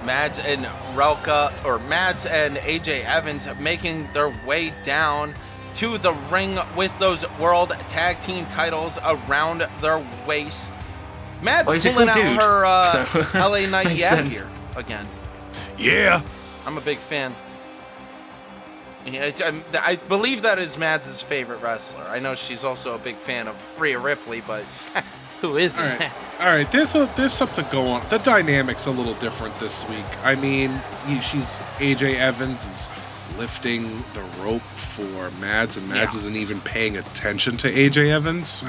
Madz and Relka, or Madz and AJ Evans making their way down to the ring with those World Tag Team titles around their waist. Madz pulling out her LA Knight gear again. Yeah. I'm a big fan. I believe that is Mads' favorite wrestler. I know she's also a big fan of Rhea Ripley, but who isn't? All right. There's something going on. The dynamic's a little different this week. I mean, AJ Evans is lifting the rope for Mads, and Mads isn't even paying attention to AJ Evans.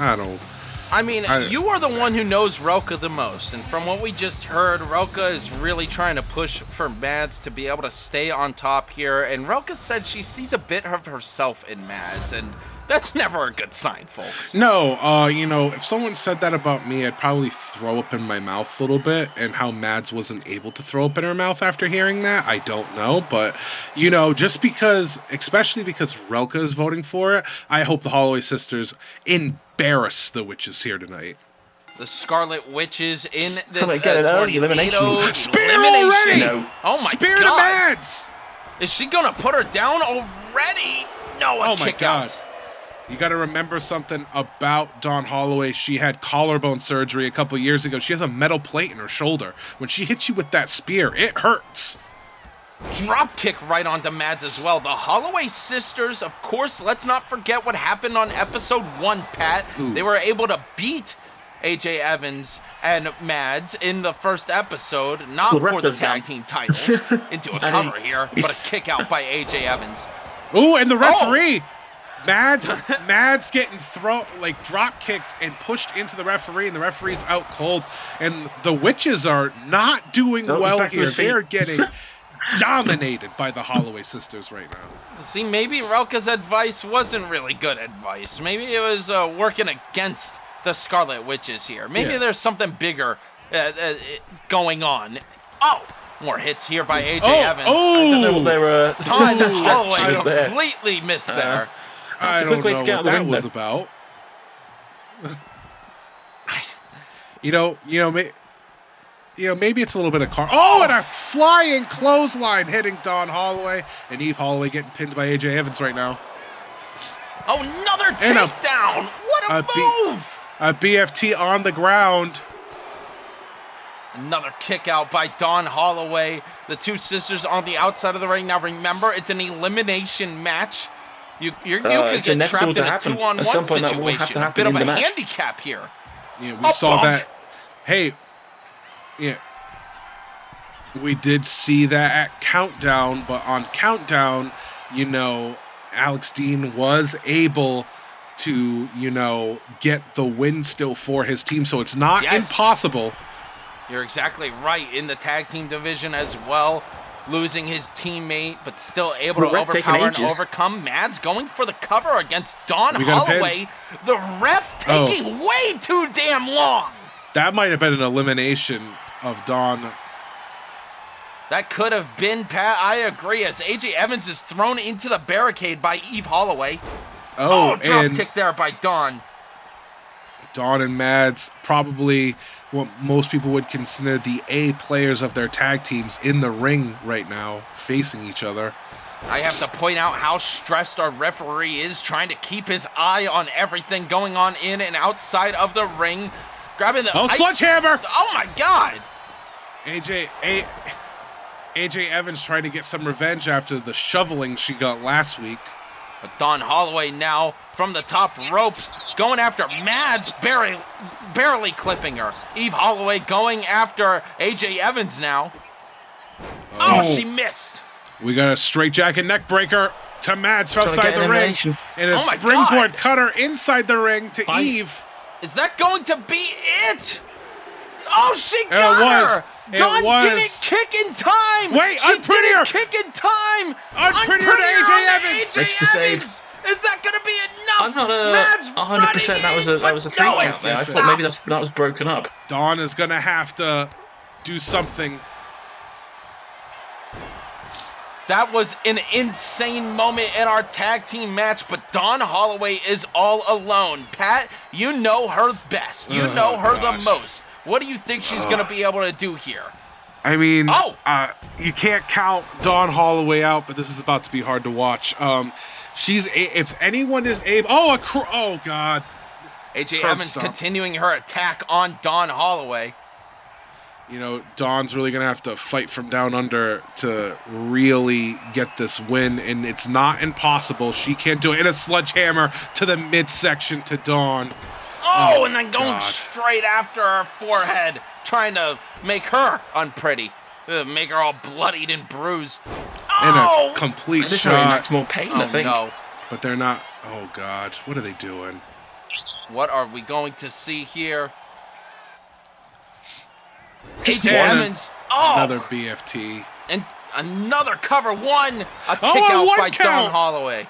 You are the one who knows Relka the most, and from what we just heard, Relka is really trying to push for Mads to be able to stay on top here, and Relka said she sees a bit of herself in Mads, and that's never a good sign, folks. No, if someone said that about me, I'd probably throw up in my mouth a little bit, and how Mads wasn't able to throw up in her mouth after hearing that, I don't know, but, especially because Relka is voting for it, I hope the Holloway Sisters embarrass the Witches here tonight. The Scarlett Witches in this elimination. Spear already! No. Oh my Spear God. to Mads! Is she gonna put her down already? No, kick out. You got to remember something about Dawn Holloway. She had collarbone surgery a couple years ago. She has a metal plate in her shoulder. When she hits you with that spear, it hurts. Drop kick right onto Mads as well. The Holloway Sisters, of course, let's not forget what happened on episode 1, Pat. Ooh. They were able to beat AJ Evans and Mads in the first episode, not for the tag team titles, into a cover here, but a kick out by AJ Evans. Ooh, and the referee, Mads getting drop kicked and pushed into the referee, and the referee's out cold. And the Witches are not doing well here. They are getting dominated by the Holloway Sisters right now. See, maybe Relka's advice wasn't really good advice. Maybe it was working against the Scarlett Witches here. Maybe there's something bigger going on. Oh! More hits here by AJ Evans. I don't know what they were. Dawn Holloway completely missed there. I don't know what that was about. Maybe it's a little bit of and a flying clothesline hitting Dawn Holloway, and Eve Holloway getting pinned by AJ Evans right now. Oh, another takedown! What a move! A BFT on the ground. Another kick out by Dawn Holloway. The two sisters on the outside of the ring. Now remember, it's an elimination match. You could get trapped in a 2-on-1 situation. A bit of a handicap here. Yeah, we saw that. Hey, yeah, we did see that at Countdown, but on Countdown, Alex Dean was able to, get the win still for his team, so it's not impossible. You're exactly right. In the tag team division as well, losing his teammate, but still able to overpower and overcome. Mads going for the cover against Dawn Holloway. The ref taking way too damn long. That might have been an elimination of Dawn. That could have been, Pat. I agree, as AJ Evans is thrown into the barricade by Eve Holloway. Drop kick there by Dawn. Dawn and Mads, probably what most people would consider the A players of their tag teams, in the ring right now, facing each other. I have to point out how stressed our referee is, trying to keep his eye on everything going on in and outside of the ring. Grabbing the... sledgehammer! Oh, my God! AJ Evans trying to get some revenge after the shoveling she got last week. But Dawn Holloway now from the top ropes, going after Mads, barely clipping her. Eve Holloway going after AJ Evans now. Oh, she missed. We got a straight jacket neck breaker to Mads outside the ring. And a springboard cutter inside the ring to Eve. Is that going to be it? Oh, she got her. Dawn didn't kick in time. Wait, she didn't kick in time. Unprettier to AJ Evans. It's the save. Is that going to be enough? I'm not 100%. That was a freak out there. I thought maybe that was broken up. Dawn is going to have to do something. That was an insane moment in our tag team match, but Dawn Holloway is all alone. Pat, you know her best. You know her the most. What do you think she's going to be able to do here? I mean, Oh! You can't count Dawn Holloway out, but this is about to be hard to watch. If anyone is able, oh God. AJ Curb Evans stomp. continuing her attack on Dawn Holloway. You know, Dawn's really going to have to fight from down under to really get this win, and it's not impossible. She can't do it. And a sledgehammer to the midsection to Dawn. Oh, and then going God. straight after her forehead, trying to make her unpretty. Make her all bloodied and bruised. And Oh! a complete This is shot. more pain, Oh, I think. no. But they're not. Oh, God. What are they doing? What are we going to see here? Just AJ one. Evans. Oh! Another BFT. And another cover one. A kick a out one by count. Dawn Holloway.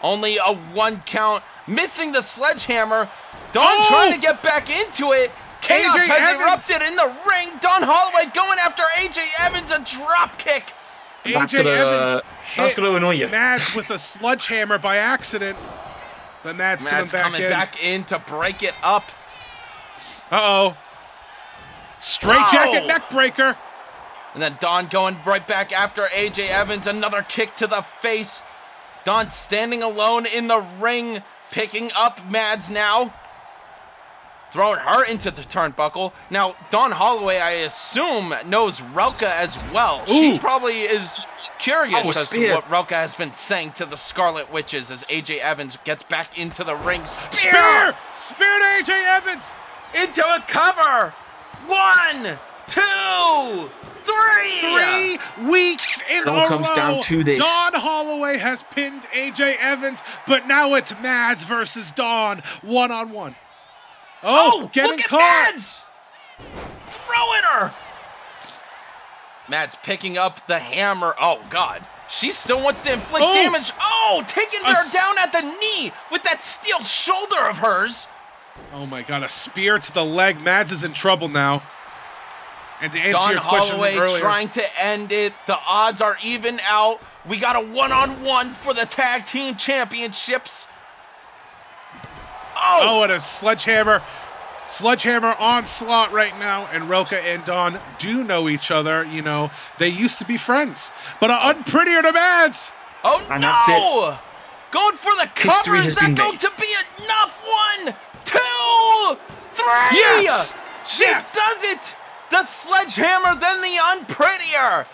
Only a 1 count. Missing the sledgehammer. Dawn Oh! trying to get back into it. Chaos AJ has Evans. erupted in the ring. Dawn Holloway going after AJ Evans. A drop kick. That's AJ gonna- Evans that's hit gonna annoy you. Madz with a sledgehammer by accident. But Madz Madz coming back in. to break it up. Uh-oh. Straight Oh! jacket neck breaker. And then Dawn going right back after AJ Evans. Another kick to the face. Dawn standing alone in the ring, picking up Madz now. Throwing her into the turnbuckle. Now, Dawn Holloway, I assume, knows Relka as well. She Ooh. probably is curious Oh, as to spear. what Relka has been saying to the Scarlett Witches as AJ Evans gets back into the ring. Spear! Spear to AJ Evans! Into a cover. 1, 2, 3. 3 weeks in It all a comes row. down to this. Dawn Holloway has pinned AJ Evans, but now it's Madz versus Dawn, one-on-one. Oh, getting look at caught. Madz! Throwing her! Madz picking up the hammer. Oh, God. She still wants to inflict Oh! damage. Oh, taking her s- down at the knee with that steel shoulder of hers. Oh my God, a spear to the leg. Madz is in trouble now. And to answer Dawn your question Holloway earlier, trying to end it. The odds are even out. We got a one-on-one for the tag team championships. oh, and a sledgehammer onslaught right now. And Relka and Dawn do know each other. You know, they used to be friends. But unprettier to Madz. Oh, And no! that's Going for the History cover. has Is that been going made. to be enough? 1, 2, 3! Yes! She Yes! does it! The sledgehammer, then the unprettier.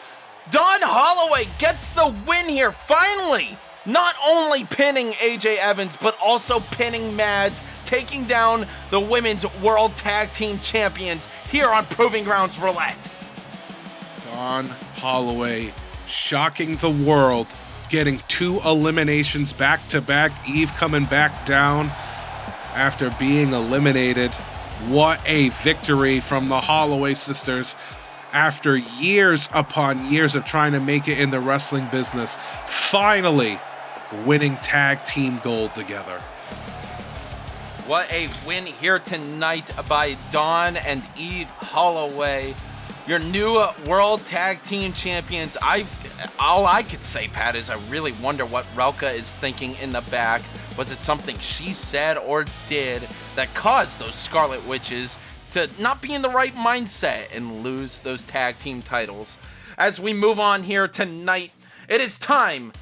Dawn Holloway gets the win here, finally. Not only pinning AJ Evans, but also pinning Madz, taking down the Women's World Tag Team Champions here on Proving Grounds Roulette. Dawn Holloway shocking the world, getting 2 eliminations back to back. Eve coming back down after being eliminated. What a victory from the Holloway Sisters after years upon years of trying to make it in the wrestling business. Finally winning tag team gold together. What a win here tonight by Dawn and Eve Holloway, your new World Tag Team Champions. All I could say, Pat, is I really wonder what Relka is thinking in the back. Was it something she said or did that caused those Scarlett Witches to not be in the right mindset and lose those tag team titles? As we move on here tonight, it is time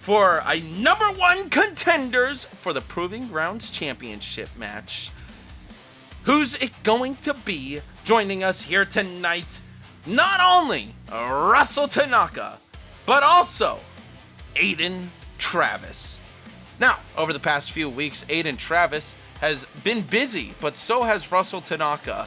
for a #1 contenders for the Proving Grounds Championship match. Who's it going to be? Joining us here tonight, not only Russell Tanaka, but also Aiden Travis. Now, over the past few weeks, Aiden Travis has been busy, but so has Russell Tanaka.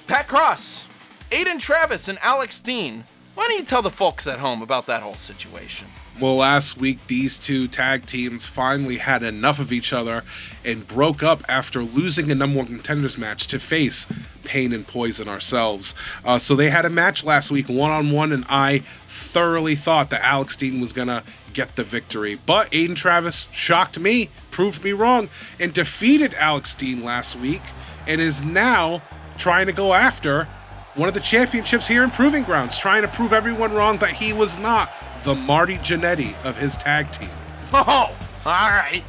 Pat Cross, Aiden Travis, and Alex Dean, why don't you tell the folks at home about that whole situation? Well, last week, these two tag teams finally had enough of each other and broke up after losing a #1 contenders match to face Pain and Poison ourselves. So they had a match last week, one-on-one, and I thoroughly thought that Alex Dean was going to get the victory. But Aiden Travis shocked me, proved me wrong, and defeated Alex Dean last week, and is now trying to go after one of the championships here in Proving Grounds, trying to prove everyone wrong that he was not the Marty Jannetty of his tag team. Oh, all right.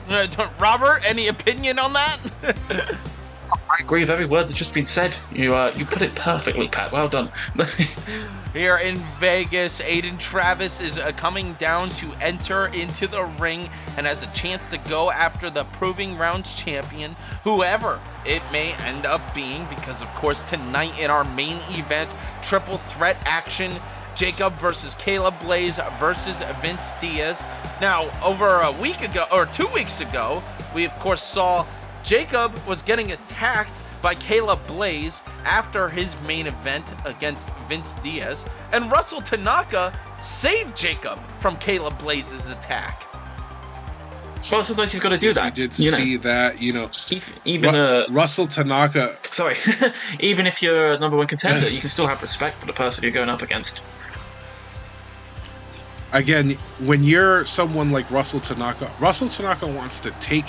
Robert, any opinion on that? I agree with every word that's just been said. You put it perfectly, Pat. Well done. Here in Vegas, Aiden Travis is coming down to enter into the ring and has a chance to go after the Proving Grounds champion, whoever it may end up being, because of course tonight in our main event, triple threat action, Jacob versus Caleb Blaze versus Vince Diaz. Now, over a week ago, or 2 weeks ago, we of course saw Jacob was getting attacked by Caleb Blaze after his main event against Vince Diaz, and Russell Tanaka saved Jacob from Caleb Blaze's attack. Well, sometimes you've got to do that. We did see that, Even Russell Tanaka. Sorry, even if you're a number one contender, you can still have respect for the person you're going up against. Again, when you're someone like Russell Tanaka wants to take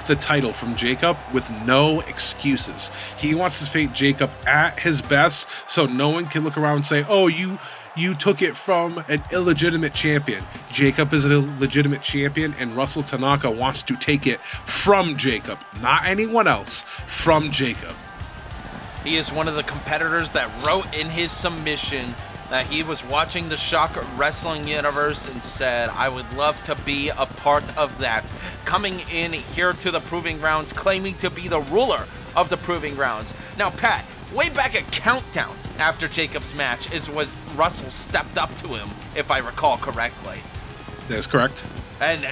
the title from Jacob with no excuses. He wants to face Jacob at his best, so no one can look around and say, "Oh, you took it from an illegitimate champion." Jacob is a legitimate champion, and Russell Tanaka wants to take it from Jacob, not anyone else, from Jacob. He is one of the competitors that wrote in his submission that he was watching the ShockWrestling universe and said, "I would love to be a part of that." Coming in here to the Proving Grounds, claiming to be the ruler of the Proving Grounds. Now, Pat, way back at Countdown after Jacob's match was Russell stepped up to him, if I recall correctly. That's correct. And,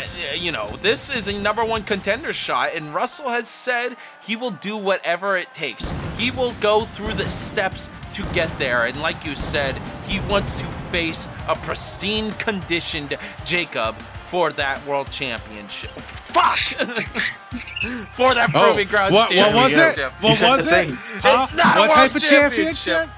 this is a number one contender shot, and Russell has said he will do whatever it takes. He will go through the steps to get there, and like you said, he wants to face a pristine conditioned Jacob for that world championship. Fuck! For that Proving Grounds championship. What was it? What was it? It's not a what world type of championship.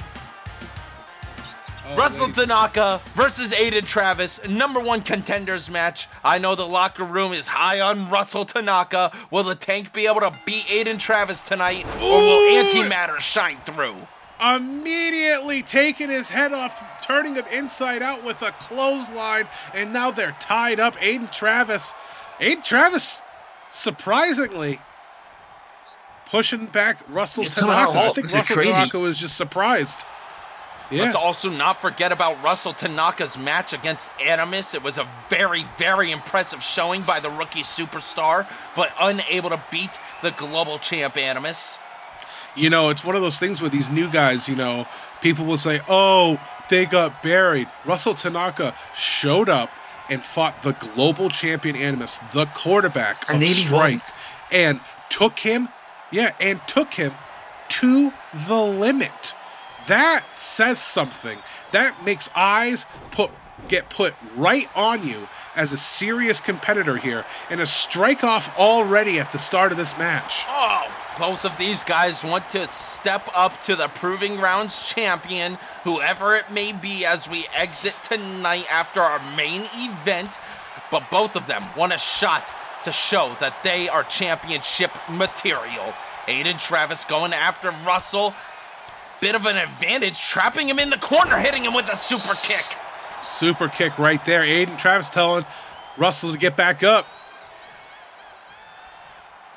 Russell wait. Tanaka versus Aiden Travis, number one contenders match. I know the locker room is high on Russell Tanaka. Will the Tank be able to beat Aiden Travis tonight, or will Antimatter shine through? Immediately taking his head off, turning him inside out with a clothesline, and now they're tied up. Aiden Travis, surprisingly, pushing back Russell Tanaka. I think Russell Tanaka was just surprised. Yeah. Let's also not forget about Russell Tanaka's match against Animus. It was a very, very impressive showing by the rookie superstar, but unable to beat the global champ Animus. It's one of those things with these new guys, people will say, "Oh, they got buried." Russell Tanaka showed up and fought the global champion Animus, the quarterback of Strike, and took him to the limit. That says something. That makes eyes get put right on you as a serious competitor here, and a strike-off already at the start of this match. Oh, both of these guys want to step up to the Proving Grounds champion, whoever it may be, as we exit tonight after our main event. But both of them want a shot to show that they are championship material. Aiden Travis going after Russell. Bit of an advantage, trapping him in the corner, hitting him with a super kick. Super kick right there. Aiden Travis telling Russell to get back up.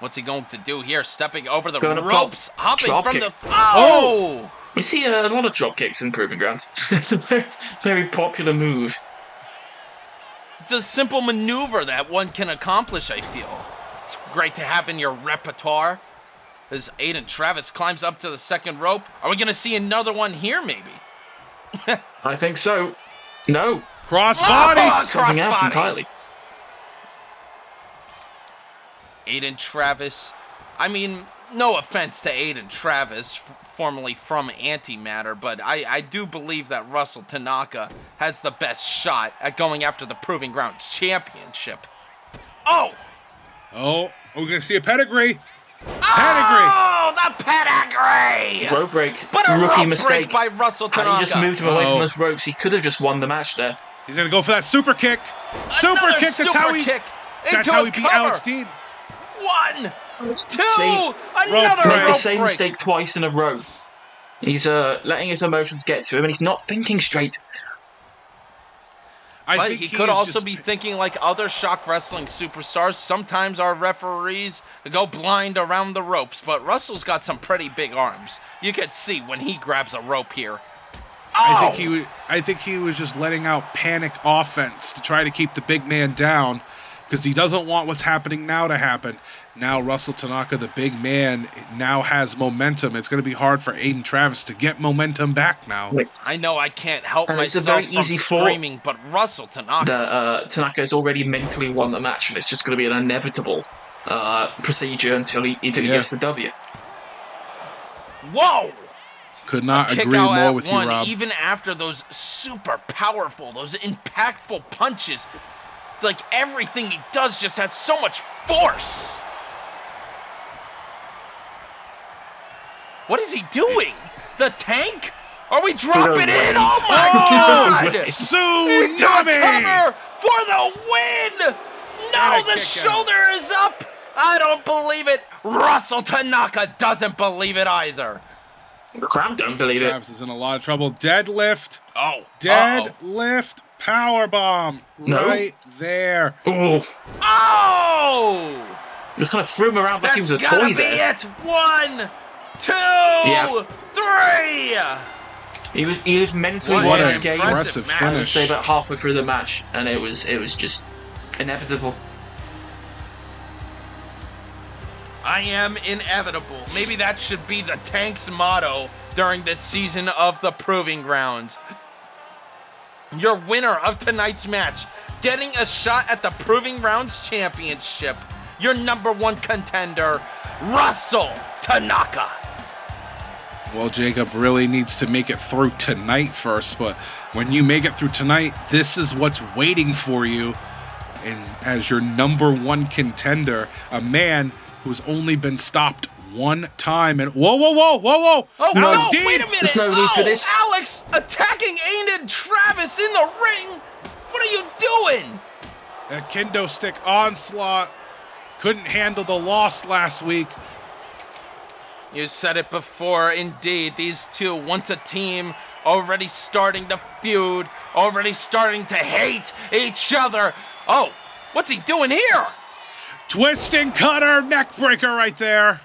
What's he going to do here? Stepping over the Going ropes, hopping drop from kick. the... Oh! We see a lot of drop kicks in Proving Grounds. It's a very, very popular move. It's a simple maneuver that one can accomplish, I feel. It's great to have in your repertoire. As Aiden Travis climbs up to the second rope. Are we going to see another one here, maybe? I think so. No. Crossbody! Something else entirely. Aiden Travis. I mean, no offense to Aiden Travis, formerly from Antimatter, but I do believe that Russell Tanaka has the best shot at going after the Proving Grounds championship. Oh! Oh, we're going to see a pedigree. Oh, the pedigree! Rope break. But a rookie rope mistake break by Russell Tanaka. And he just moved him away from those ropes. He could have just won the match there. He's going to go for that super kick. Another Kick. That's how he beat Alex Dean. 1, 2, See, another made rope the same break. mistake twice in a row. He's letting his emotions get to him, and he's not thinking straight. But he could also be thinking like other Shock Wrestling superstars. Sometimes our referees go blind around the ropes, but Russell's got some pretty big arms. You could see when he grabs a rope here. Oh! I think he was just letting out panic offense to try to keep the big man down because he doesn't want what's happening now to happen. Now Russell Tanaka, the big man, now has momentum. It's going to be hard for Aiden Travis to get momentum back now. I know I can't help myself from screaming, but Russell Tanaka. Tanaka has already mentally won the match, and it's just going to be an inevitable procedure until he gets the W. Whoa! Could not agree more with you, Rob. Even after those super powerful, those impactful punches, like everything he does just has so much force. What is he doing? The tank? Are we dropping in? Oh my God! Tsunami! Cover for the win! No, the shoulder is up! I don't believe it. Russell Tanaka doesn't believe it either. The crowd don't believe it. Travis is in a lot of trouble. Deadlift. Oh. Deadlift powerbomb. Right there. Oh. Oh! Just kind of threw him around like he was a toy there. That's gotta be it. 1, 2, 3. He was mentally what one an impressive finish. I'd say about halfway through the match, and it was just inevitable. I am inevitable. Maybe that should be the Tank's motto during this season of the Proving Grounds. Your winner of tonight's match, getting a shot at the Proving Grounds Championship. Your #1 contender, Russell Tanaka. Well, Jacob really needs to make it through tonight first, but when you make it through tonight, this is what's waiting for you. And as your #1 contender, a man who's only been stopped one time. And whoa. Oh, Alex no, Dean. wait a minute. There's no need for this. Alex attacking Aiden Travis in the ring. What are you doing? A kendo stick onslaught. Couldn't handle the loss last week. You said it before, indeed. These two, once a team, already starting to feud, already starting to hate each other. Oh, what's he doing here? Twisting cutter, neck breaker right there.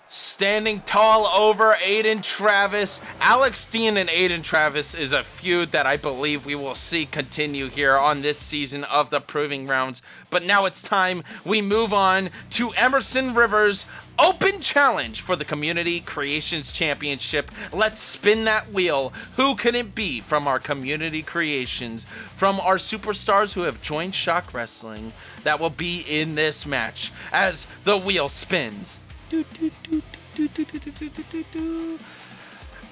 Standing tall over Aiden Travis. Alex Dean and Aiden Travis is a feud that I believe we will see continue here on this season of the Proving Grounds. But now it's time we move on to Emerson Rivers' open challenge for the Community Creations Championship. Let's spin that wheel. Who can it be from our Community Creations, from our superstars who have joined Shock Wrestling, that will be in this match as the wheel spins?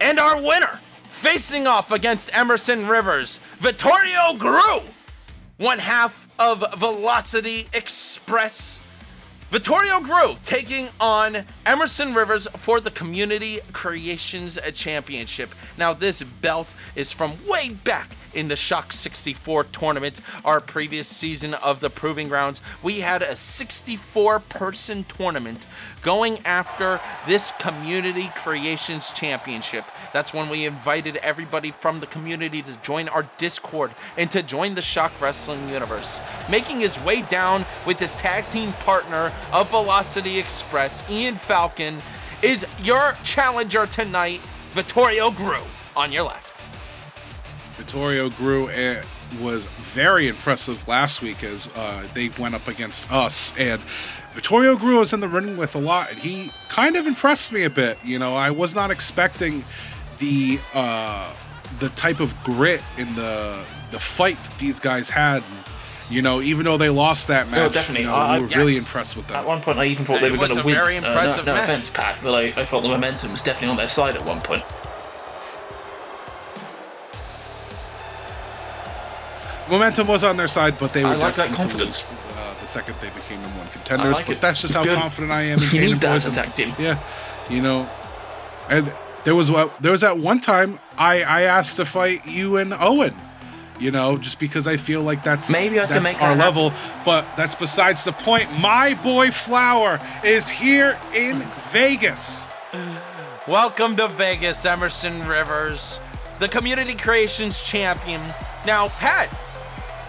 And our winner, facing off against Emerson Rivers, Vittorio Greu, one half of Velocity Express. Vittorio Greu taking on Emerson Rivers for the Community Creations Championship. Now, this belt is from way back in the Shock 64 tournament, our previous season of the Proving Grounds. We had a 64-person tournament going after this Community Creations Championship. That's when we invited everybody from the community to join our Discord and to join the Shock Wrestling universe. Making his way down with his tag team partner of Velocity Express, Ian Falcon, is your challenger tonight, Vittorio Greu, on your left. Vittorio Greu was very impressive last week as they went up against us, and Vittorio Greu was in the ring with a lot, and he kind of impressed me a bit. You know, I was not expecting the type of grit in the fight that these guys had. You know, even though they lost that match, definitely. You know, we were really impressed with them. At one point, I even thought they were going to win. It was a very impressive no match. offense, Pat, but I thought the momentum was definitely on their side at one point. Momentum was on their side, but they were destined to lose the second they became #1 contenders. But that's just how confident I am in you Aiden need that as a Boys. tag team. Yeah, you know, and there was at one time I asked to fight you and Owen. You know, just because I feel like that's our level, but that's besides the point. My boy Flower is here in Vegas. Welcome to Vegas, Emerson Rivers, the Community Creations champion. Now, Pat,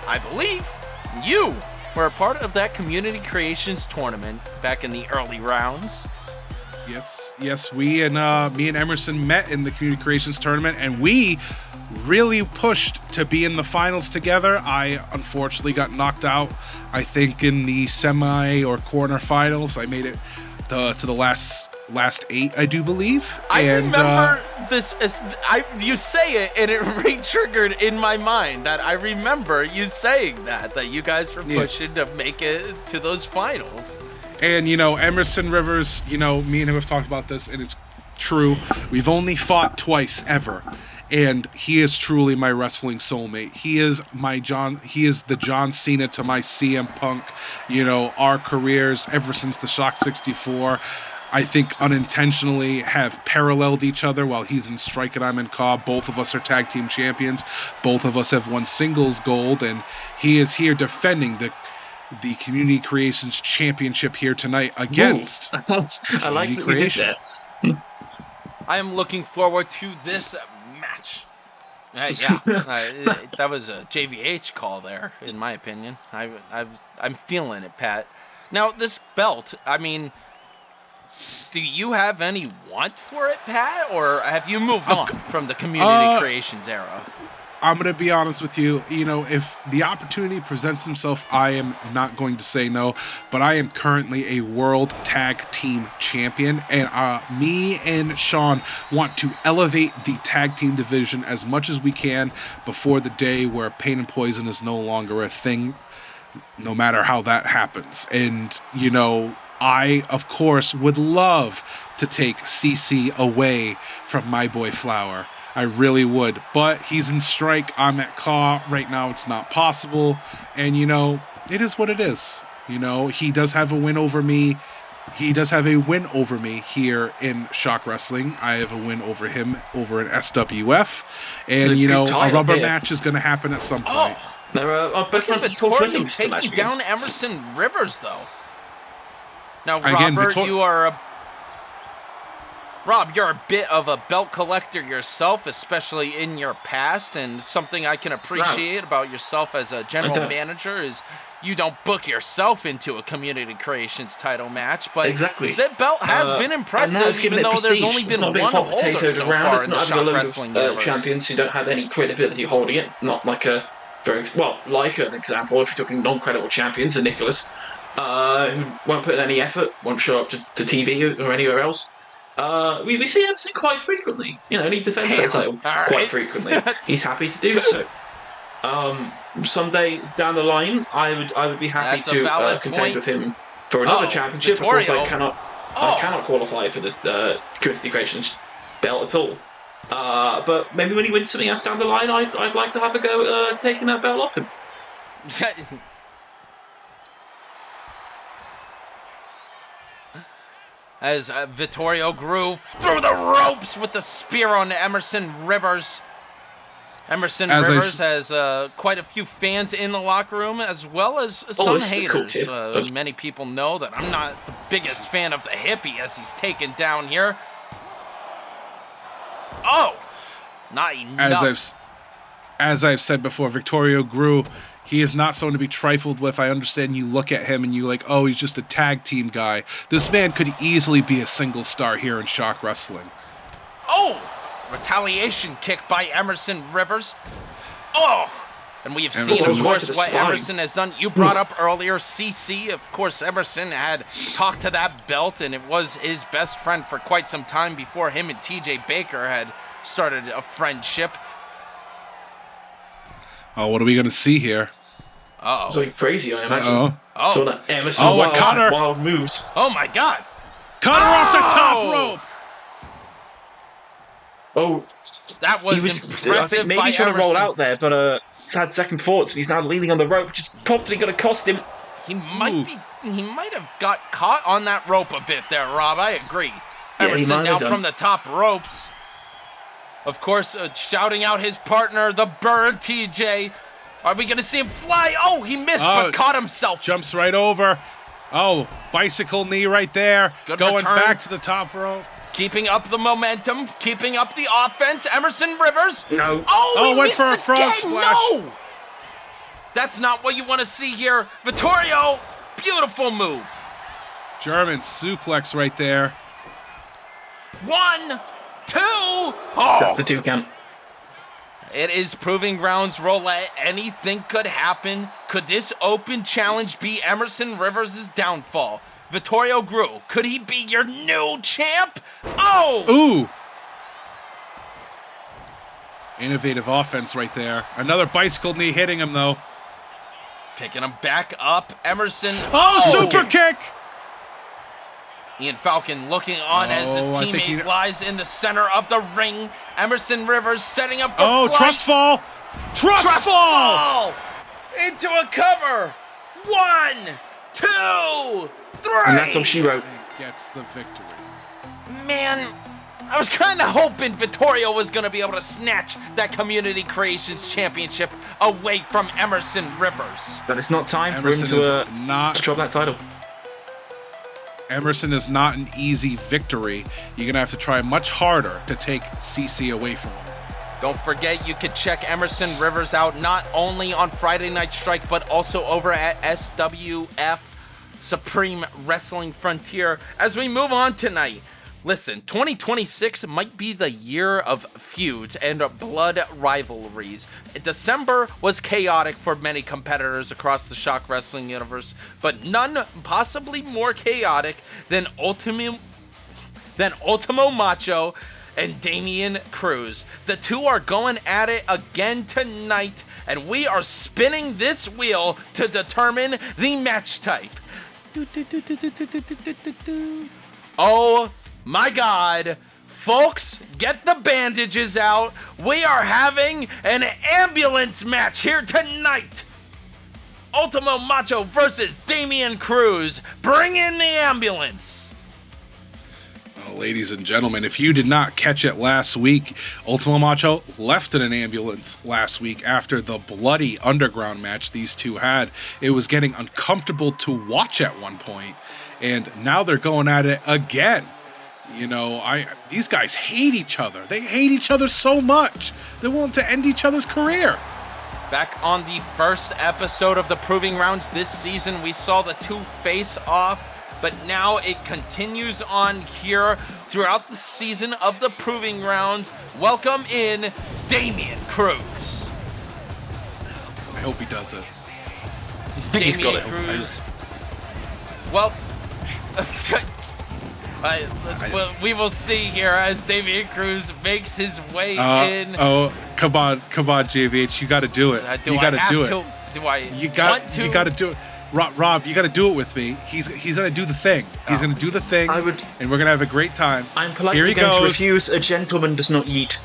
I believe you were a part of that Community Creations tournament back in the early rounds. Yes, me and Emerson met in the Community Creations tournament, and we really pushed to be in the finals together. I unfortunately got knocked out, I think, in the semi or quarterfinals. I made it to the last 8, I do believe. I remember this. You say it, and it re-triggered in my mind that I remember you saying that you guys were pushing to make it to those finals. And, Emerson Rivers, me and him have talked about this, and it's true. We've only fought twice ever. And he is truly my wrestling soulmate. He is the John Cena to my CM Punk. Our careers ever since the Shock 64, I think unintentionally have paralleled each other. While he's in Strike and I'm in Caw, both of us are tag team champions. Both of us have won singles gold, and he is here defending the Community Creations Championship here tonight against I like that you did that. I am looking forward to this match. That was a JVH call there, in my opinion. I'm feeling it, Pat. Now, this belt, do you have any want for it, Pat, or have you moved on from the Community Creations era? I'm going to be honest with you. If the opportunity presents himself, I am not going to say no. But I am currently a World Tag Team Champion. And me and Sean want to elevate the tag team division as much as we can before the day where Pain and Poison is no longer a thing, no matter how that happens. And, I, of course, would love to take CC away from my boy Flower. I really would, but he's in Strike. I'm at Caw. Right now it's not possible, and it is what it is. He does have a win over me. He does have a win over me here in ShockWrestling. I have a win over him over in SWF, and a rubber match is going to happen at some point. There are Vittorio taking down Emerson Rivers, though. Now, Robert, Rob, you're a bit of a belt collector yourself, especially in your past, and something I can appreciate about yourself as a general manager is you don't book yourself into a Community Creations title match, but that belt has been impressive, even though there's only been one holder so far in the ShockWrestling universe. Champions who don't have any credibility holding it, not like an example, if you're talking non-credible champions, a Nicholas, who won't put in any effort, won't show up to TV or anywhere else. We see Emerson quite frequently. And he defends that title quite frequently. He's happy to do so. Someday down the line, I would be happy to contend with him for another championship. Vittorio. Of course, I cannot qualify for this Community Creations belt at all. But maybe when he wins something else down the line, I'd like to have a go at taking that belt off him. As Vittorio Greu through the ropes with the spear on Emerson Rivers. Emerson Rivers has quite a few fans in the locker room, as well as some haters. Many people know that I'm not the biggest fan of the hippie as he's taken down here. Oh, not enough. As I've said before, Vittorio Greu, he is not someone to be trifled with. I understand you look at him and you like, oh, he's just a tag team guy. This man could easily be a single star here in ShockWrestling. Oh! Retaliation kick by Emerson Rivers. Oh! And we have seen, of course, what Emerson has done. You brought up earlier CC. Of course, Emerson had talked to that belt, and it was his best friend for quite some time before him and TJ Baker had started a friendship. Oh, what are we going to see here? Uh-oh. It's like crazy, I imagine. Oh. So that Emerson wild moves. Oh, my God. Cut her off the top rope. Oh. That was impressive. I think maybe he should have rolled out there, but he's had second thoughts, and he's now leaning on the rope, which is probably going to cost him. He might have got caught on that rope a bit there, Rob. I agree. Yeah, Emerson now from the top ropes. Of course, shouting out his partner, the Bird, TJ. Are we going to see him fly? Oh, he missed, but caught himself. Jumps right over. Oh, bicycle knee right there. Good going return. back to the top rope. keeping up the momentum, keeping up the offense. Emerson Rivers. No. Oh, he went missed for a frog again. splash. No. That's not what you want to see here. Vittorio, beautiful move. German suplex right there. 1, 2. Oh. The 2 count. It is Proving Grounds Roulette. Anything could happen. Could this open challenge be Emerson Rivers' downfall? Vittorio Greu, could he be your new champ? Oh! Ooh. Innovative offense right there. Another bicycle knee hitting him, though. Picking him back up. Emerson. Oh, super kick! Ian Falcon looking on as his I think teammate lies in the center of the ring. Emerson Rivers setting up for Oh, flight. trust fall! Trust fall! Into a cover. 1, 2, 3. And that's all she wrote. Gets the victory. Man, I was kind of hoping Vittorio was going to be able to snatch that Community Creations Championship away from Emerson Rivers. But it's not time Emerson for him is not- to drop that title. Emerson is not an easy victory. You're going to have to try much harder to take CC away from him. Don't forget, you can check Emerson Rivers out not only on Friday Night Strike, but also over at SWF, Supreme Wrestling Frontier. As we move on tonight, listen, 2026 might be the year of feuds and blood rivalries. December was chaotic for many competitors across the ShockWrestling universe, but none possibly more chaotic than Ultimo Macho and Damian Cruz. The two are going at it again tonight, and we are spinning this wheel to determine the match type. Oh my God. Folks, get the bandages out. We are having an ambulance match here tonight. Ultimo Macho versus Damian Cruz. Bring in the ambulance. Well, ladies and gentlemen, if you did not catch it last week, Ultimo Macho left in an ambulance last week after the bloody underground match these two had. It was getting uncomfortable to watch at one point, and now they're going at it again. You know, these guys hate each other. They hate each other so much. They're willing to end each other's career. Back on the first episode of the Proving Rounds this season, we saw the two face off, but now it continues on here throughout the season of the Proving Rounds. Welcome in Damian Cruz. I hope he does it. I think he's got it. Cruz. Well, we will see here as Damian Cruz makes his way in. Oh, come on, JVH, you got to do it. You got to do it. Do I? You got to do it. Rob, you got to do it with me. He's going to do the thing. He's going to do the thing, and we're going to have a great time. I'm politely going to refuse. A gentleman does not yeet.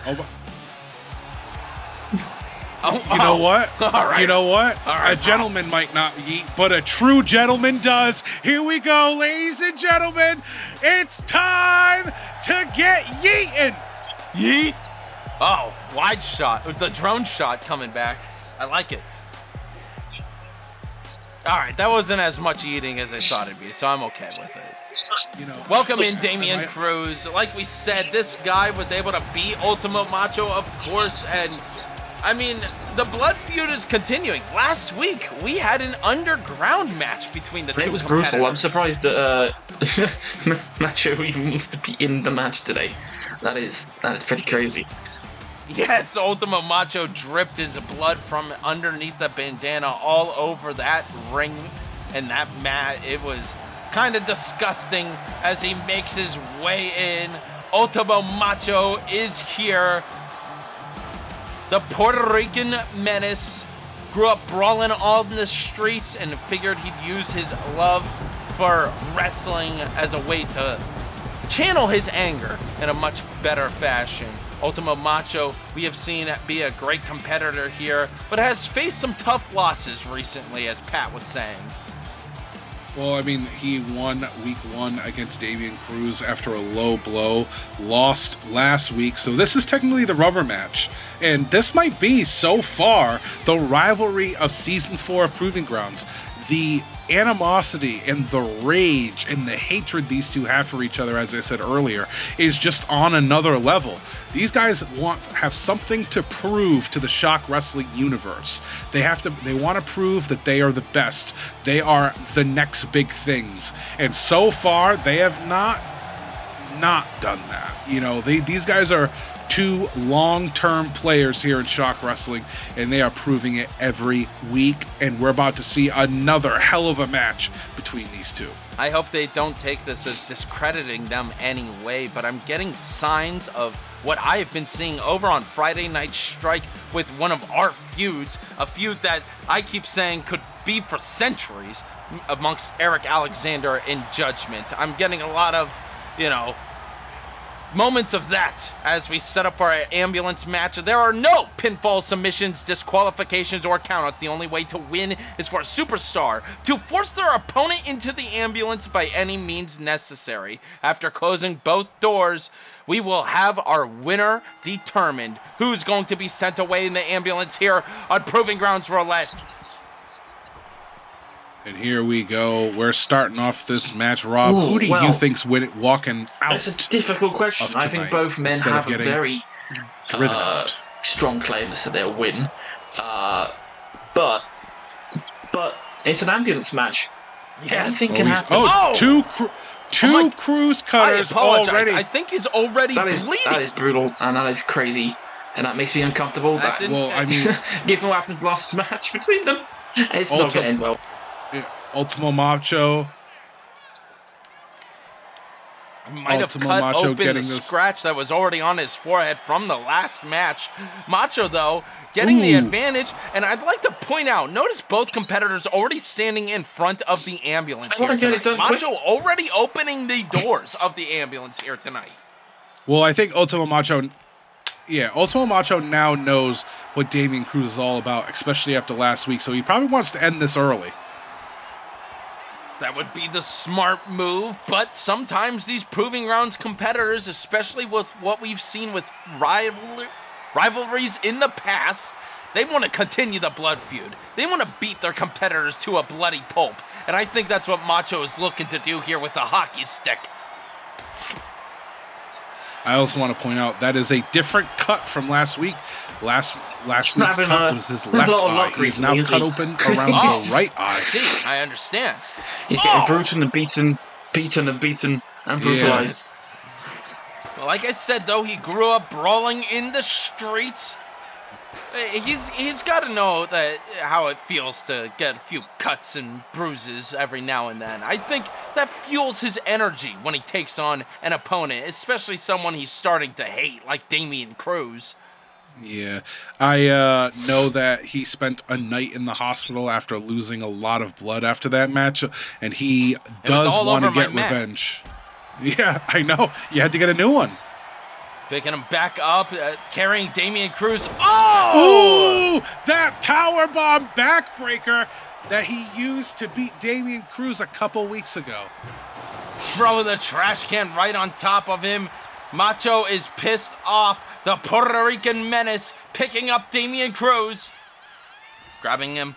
You know what? All right. You know what? All right, a gentleman might not yeet, but a true gentleman does. Here we go, ladies and gentlemen. It's time to get yeetin'. Yeet. Oh, wide shot. The drone shot coming back. I like it. All right, that wasn't as much eating as I thought it'd be, so I'm okay with it. You know, Welcome in Damian Cruz. Like we said, this guy was able to beat Ultimo Macho, of course, and I mean, the blood feud is continuing. Last week, we had an underground match between the two It was competitors. brutal. I'm surprised that Macho even wants to be in the match today. That is pretty crazy. Yes, Ultimo Macho dripped his blood from underneath the bandana all over that ring and that mat. It was kind of disgusting as he makes his way in. Ultimo Macho is here. The Puerto Rican menace grew up brawling on the streets and figured he'd use his love for wrestling as a way to channel his anger in a much better fashion. Ultimo Macho, we have seen be a great competitor here, but has faced some tough losses recently, as Pat was saying. well, I mean, he won week 1 against Damian Cruz after a low blow, lost last week, so this is technically the rubber match. And this might be, so far, the rivalry of Season 4 of Proving Grounds. The animosity and the rage and the hatred these two have for each other, as I said earlier, is just on another level. These guys have something to prove to the Shock Wrestling universe. They want to prove that they are the best. They are the next big things. And so far, they have not done that. You know, these guys are two long-term players here in Shock Wrestling, and they are proving it every week, and we're about to see another hell of a match between these two. I hope they don't take this as discrediting them anyway, but I'm getting signs of what I have been seeing over on Friday Night Strike with one of our feuds, a feud that I keep saying could be for centuries amongst Eric Alexander and Judgment. I'm getting a lot of, moments of that as we set up for our ambulance match. There are no pinfall submissions, disqualifications, or countouts. The only way to win is for a superstar to force their opponent into the ambulance by any means necessary. After closing both doors, we will have our winner determined. Who's going to be sent away in the ambulance here on Proving Grounds Roulette? And here we go. We're starting off this match. Rob, who do you think's walking out? It's a difficult question. I think both men have a very strong claims to their win. But it's an ambulance match. Yeah, anything can happen. Two Cruz cutters already. I think he's already bleeding. That is brutal, and that is crazy, and that makes me uncomfortable. Given what happened last match between them, it's not going to end well. Ultimo Macho. Might have cut open the scratch that was already on his forehead from the last match. Macho, though, getting the advantage. And I'd like to point out, notice both competitors already standing in front of the ambulance here tonight. Macho already opening the doors of the ambulance here tonight. Well, I think Ultimo Macho now knows what Damian Cruz is all about, especially after last week. So he probably wants to end this early. That would be the smart move, but sometimes these Proving Grounds competitors, especially with what we've seen with rivalries in the past, they want to continue the blood feud. They want to beat their competitors to a bloody pulp, and I think that's what Macho is looking to do here with the hockey stick. I also want to point out that is a different cut from last week. Last week's cut was his left eye. He's now cut open around the right eye. I see. I understand. He's getting brutal and beaten, and brutalized. Well, like I said, though, he grew up brawling in the streets. He's got to know how it feels to get a few cuts and bruises every now and then. I think that fuels his energy when he takes on an opponent, especially someone he's starting to hate, like Damian Cruz. Yeah, I know that he spent a night in the hospital after losing a lot of blood after that match, and he does want to get revenge. Yeah, I know. You had to get a new one. Picking him back up, carrying Damian Cruz. Oh! Ooh, that powerbomb backbreaker that he used to beat Damian Cruz a couple weeks ago. Throwing the trash can right on top of him. Macho is pissed off. The Puerto Rican menace picking up Damian Cruz. Grabbing him,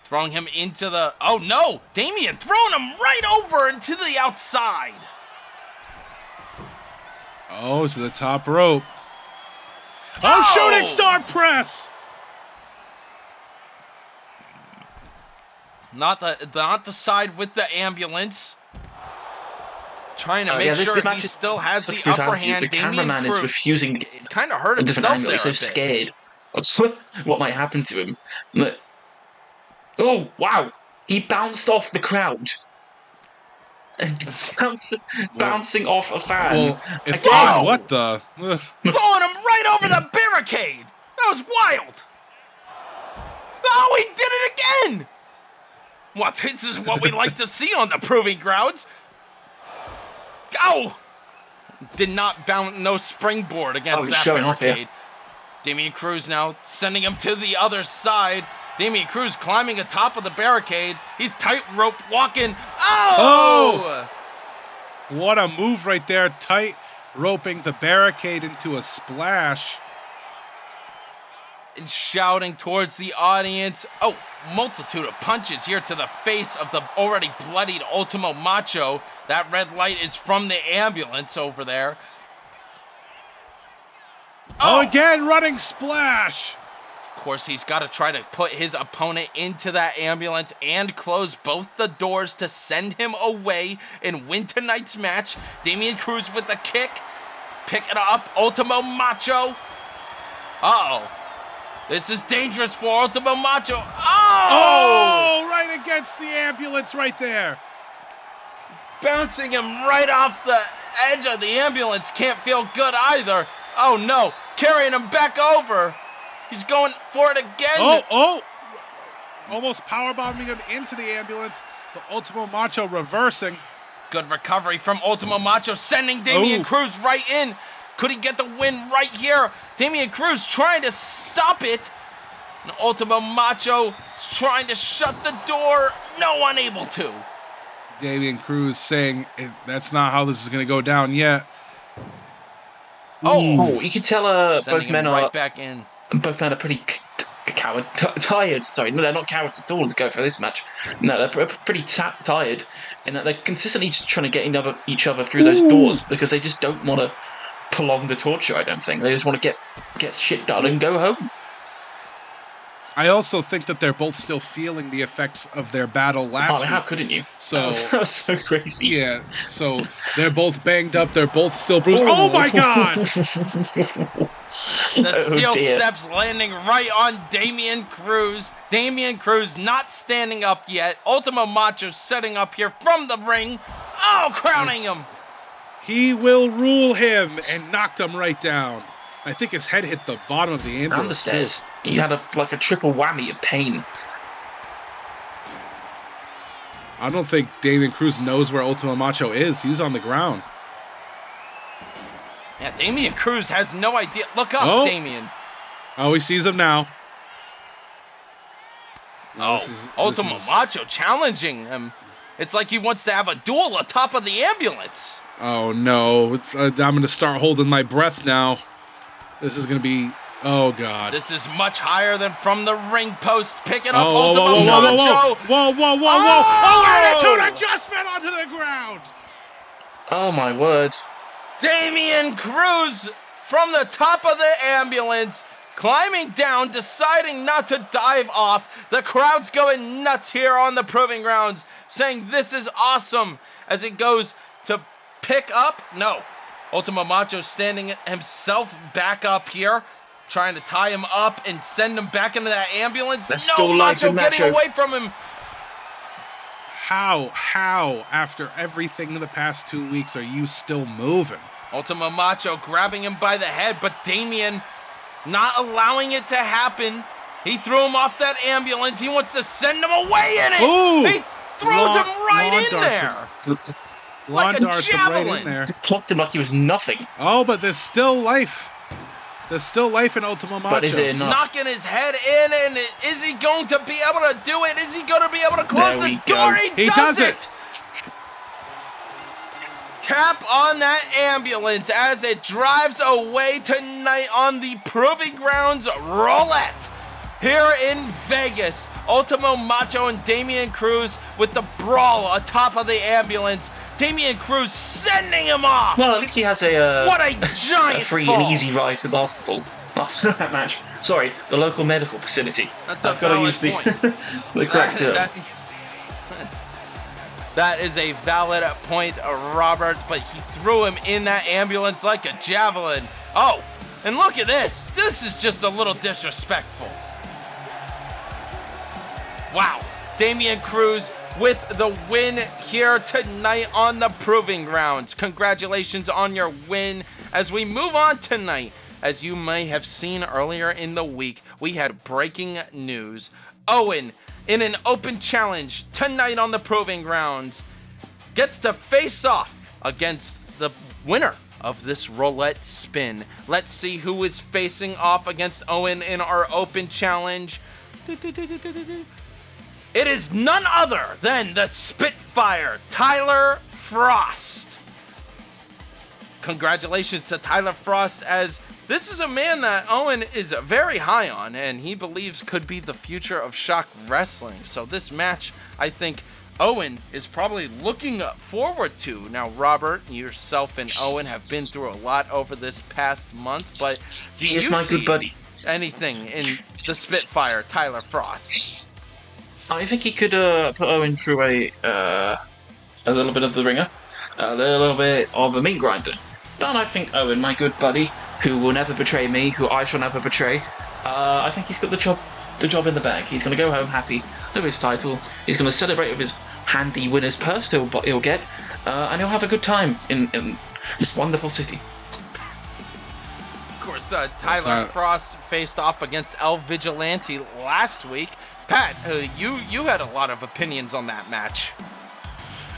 throwing him into the... Oh no! Damian throwing him right over into the outside. Oh, to the top rope. Oh, shooting star press! Not the side with the ambulance. Trying to make sure he still has the upper hand. The cameraman is refusing to get kind of hurt himself there. He's so scared of what might happen to him. Oh, wow. He bounced off the crowd. And bouncing off a fan. Well, what the? Throwing him right over the barricade. That was wild. Oh, he did it again. Well, this is what we like to see on the Proving Grounds. Oh! Did not bounce, no springboard against that barricade. Damian Cruz now sending him to the other side. Damian Cruz climbing atop of the barricade. He's tightrope walking. Oh! What a move right there. Tight roping the barricade into a splash. and shouting towards the audience. Oh, multitude of punches here to the face of the already bloodied Ultimo Macho. That red light is from the ambulance over there. Oh, again, running splash. Of course, he's got to try to put his opponent into that ambulance and close both the doors to send him away and win tonight's match. Damian Cruz with the kick. Pick it up, Ultimo Macho. Uh-oh. This is dangerous for Ultimo Macho. Oh, right against the ambulance right there. Bouncing him right off the edge of the ambulance. Can't feel good either. Oh, no. Carrying him back over. He's going for it again. Oh. Almost powerbombing him into the ambulance. But Ultimo Macho reversing. Good recovery from Ultimo Macho, sending Damian Cruz right in. Could he get the win right here? Damian Cruz trying to stop it. And Ultimo Macho is trying to shut the door. No, unable to. Damian Cruz saying that's not how this is going to go down yet. Oh, you can tell both men are right back in. Both men are pretty tired. Sorry, no, they're not cowards at all to go for this match. No, they're pretty tired, and that they're consistently just trying to get each other through those doors because they just don't want to prolong the torture. I don't think they just want to get shit done and go home. I also think that they're both still feeling the effects of their battle last week. How couldn't you? So that was so crazy. Yeah, so they're both banged up. They're both still bruised. Oh my God! The steel steps landing right on Damian Cruz. Damian Cruz not standing up yet. Ultimo Macho setting up here from the ring. Oh, crowning him. He will rule him and knocked him right down. I think his head hit the bottom of the ambulance. And the stairs. He had a triple whammy of pain. I don't think Damian Cruz knows where Ultimo Macho is. He was on the ground. Yeah, Damian Cruz has no idea. Look up, Damian. Oh, he sees him now. Ultimo Macho challenging him. It's like he wants to have a duel atop of the ambulance. Oh, no. I'm going to start holding my breath now. This is going to be... Oh, God. This is much higher than from the ring post. Picking up Ultimo Macho. Whoa. Oh, attitude adjustment onto the ground. Oh, my word. Damian Cruz from the top of the ambulance, climbing down, deciding not to dive off. The crowd's going nuts here on the Proving Grounds, saying this is awesome as it goes to pick up. No. Ultimo Macho standing himself back up here, trying to tie him up and send him back into that ambulance. Macho getting away from him. How, after everything in the past 2 weeks, are you still moving? Ultimo Macho grabbing him by the head, but Damian not allowing it to happen. He threw him off that ambulance. He wants to send him away in it. Ooh, he throws him right in there. Like a javelin. Right in there. Clocked him like he was nothing. Oh, but there's still life. There's still life in Ultimo Macho. But is it enough? Knocking his head in, and is he going to be able to do it? Is he going to be able to close the door? He does it. Tap on that ambulance as it drives away tonight on the Proving Grounds Roulette. Here in Vegas, Ultimo Macho and Damian Cruz with the brawl atop of the ambulance. Damian Cruz sending him off. Well, at least he has what a giant free fall. and easy ride to the hospital after that match. Sorry, the local medical facility. That's a valid point. The correct term. That is a valid point, Robert, but he threw him in that ambulance like a javelin. Oh, and look at this. This is just a little disrespectful. Wow. Damian Cruz with the win here tonight on the Proving Grounds. Congratulations on your win. As we move on tonight, as you may have seen earlier in the week, we had breaking news. Eoin, in an open challenge tonight on the Proving Grounds, gets to face off against the winner of this roulette spin. Let's see who is facing off against Eoin in our open challenge. It is none other than the Spitfire, Tyler Frost. Congratulations to Tyler Frost as This is a man that Owen is very high on, and he believes could be the future of Shock Wrestling. So this match, I think, Owen is probably looking forward to. Now, Robert, yourself and Owen have been through a lot over this past month, but do you see good buddy. anything in the Spitfire, Tyler Frost? I think he could put Owen through a little bit of the ringer, a little bit of a meat grinder. But I think Owen, my good buddy, who will never betray me, who I shall never betray, I think he's got the job in the bag. He's going to go home happy with his title. He's going to celebrate with his handy winner's purse he'll get, and he'll have a good time in this wonderful city. Of course, Tyler Frost faced off against El Vigilante last week. Pat, you had a lot of opinions on that match.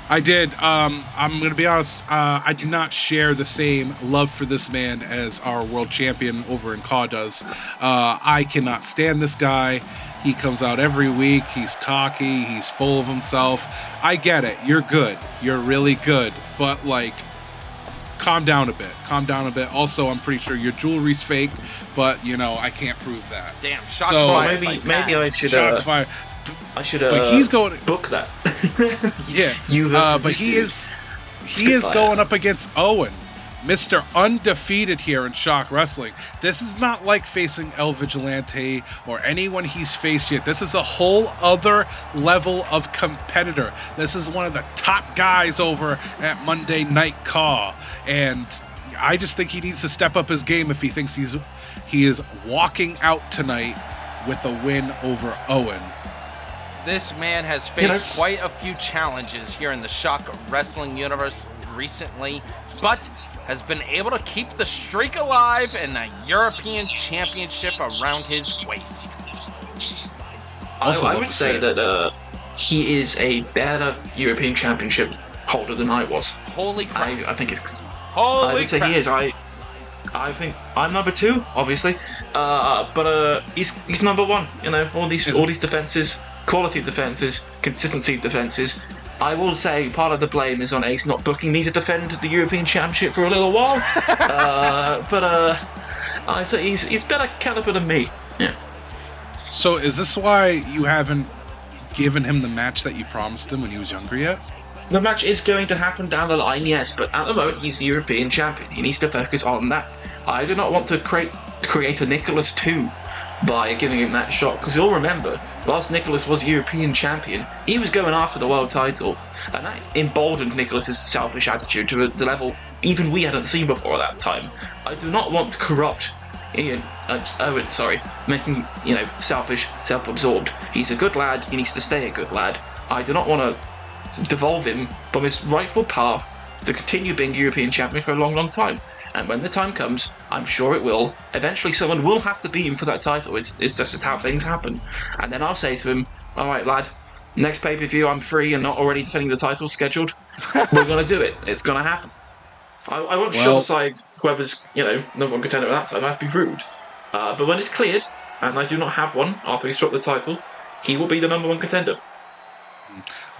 I did. I'm going to be honest. I do not share the same love for this man as our world champion over in CAW does. I cannot stand this guy. He comes out every week. He's cocky. He's full of himself. I get it. You're good. You're really good. But, like, calm down a bit. Calm down a bit. Also, I'm pretty sure your jewelry's fake, but, you know, I can't prove that. Damn, shots fired. Maybe I should... Shots fired. But he's going book that. Yeah, but he is going up against Owen, Mr. Undefeated here in Shock Wrestling. This is not like facing El Vigilante or anyone he's faced yet. This is a whole other level of competitor. This is one of the top guys over at Monday Night CAW, and I just think he needs to step up his game if he thinks he is walking out tonight with a win over Owen. This man has faced quite a few challenges here in the Shock Wrestling universe recently, but has been able to keep the streak alive and the European Championship around his waist. I would say that he is a better European Championship holder than I was. Holy crap. I think it's... Holy I would say crap. he is. I think I'm number 2, obviously, but he's number 1. You know, all these defenses, quality defenses, consistency defenses. I will say part of the blame is on Ace not booking me to defend the European Championship for a little while, but I think he's better caliber than me. Yeah. So is this why you haven't given him the match that you promised him when he was younger yet? The match is going to happen down the line, yes, but at the moment he's the European champion. He needs to focus on that. I do not want to create a Nicholas 2 by giving him that shot, because you'll remember, whilst Nicholas was European champion, he was going after the world title, and that emboldened Nicholas's selfish attitude to the level even we hadn't seen before at that time. I do not want to corrupt Owen, making, selfish, self-absorbed. He's a good lad, he needs to stay a good lad. I do not want to devolve him from his rightful path to continue being European champion for a long, long time. And when the time comes, I'm sure it will, eventually someone will have to beat him for that title. It's just how things happen. And then I'll say to him, alright lad, next pay-per-view I'm free and not already defending the title scheduled. We're going to do it. It's going to happen. I won't short side whoever's, number one contender at that time. I have to be rude. But when it's cleared, and I do not have one after he's dropped the title, he will be the number one contender.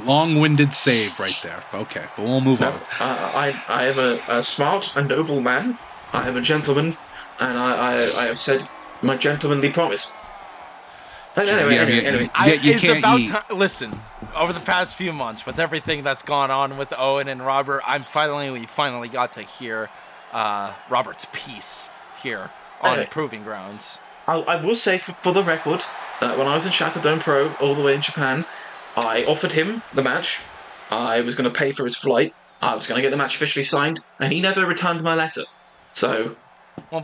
Long-winded save right there. Okay, but we'll move on. I am a smart and noble man. I am a gentleman, and I have said my gentlemanly promise. Anyway. Listen, over the past few months, with everything that's gone on with Owen and Robert, we finally got to hear Robert's piece here on Proving Grounds. I will say, for the record, when I was in Shatterdome Pro, all the way in Japan, I offered him the match. I was going to pay for his flight. I was going to get the match officially signed, and he never returned my letter. So,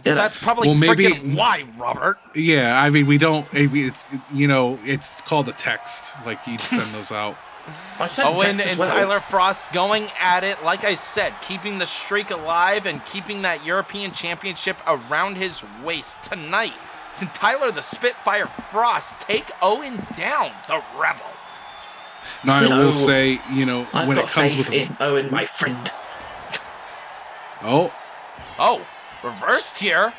that's probably freaking why, Robert. Yeah, I mean, we don't. It's called a text. Like, you send those out. I sent Owen and Tyler Frost going at it. Like I said, keeping the streak alive and keeping that European Championship around his waist tonight. Can Tyler the Spitfire Frost take Owen down, the Rebel? No, I will say, when it comes with Owen, my friend. Oh, reversed here.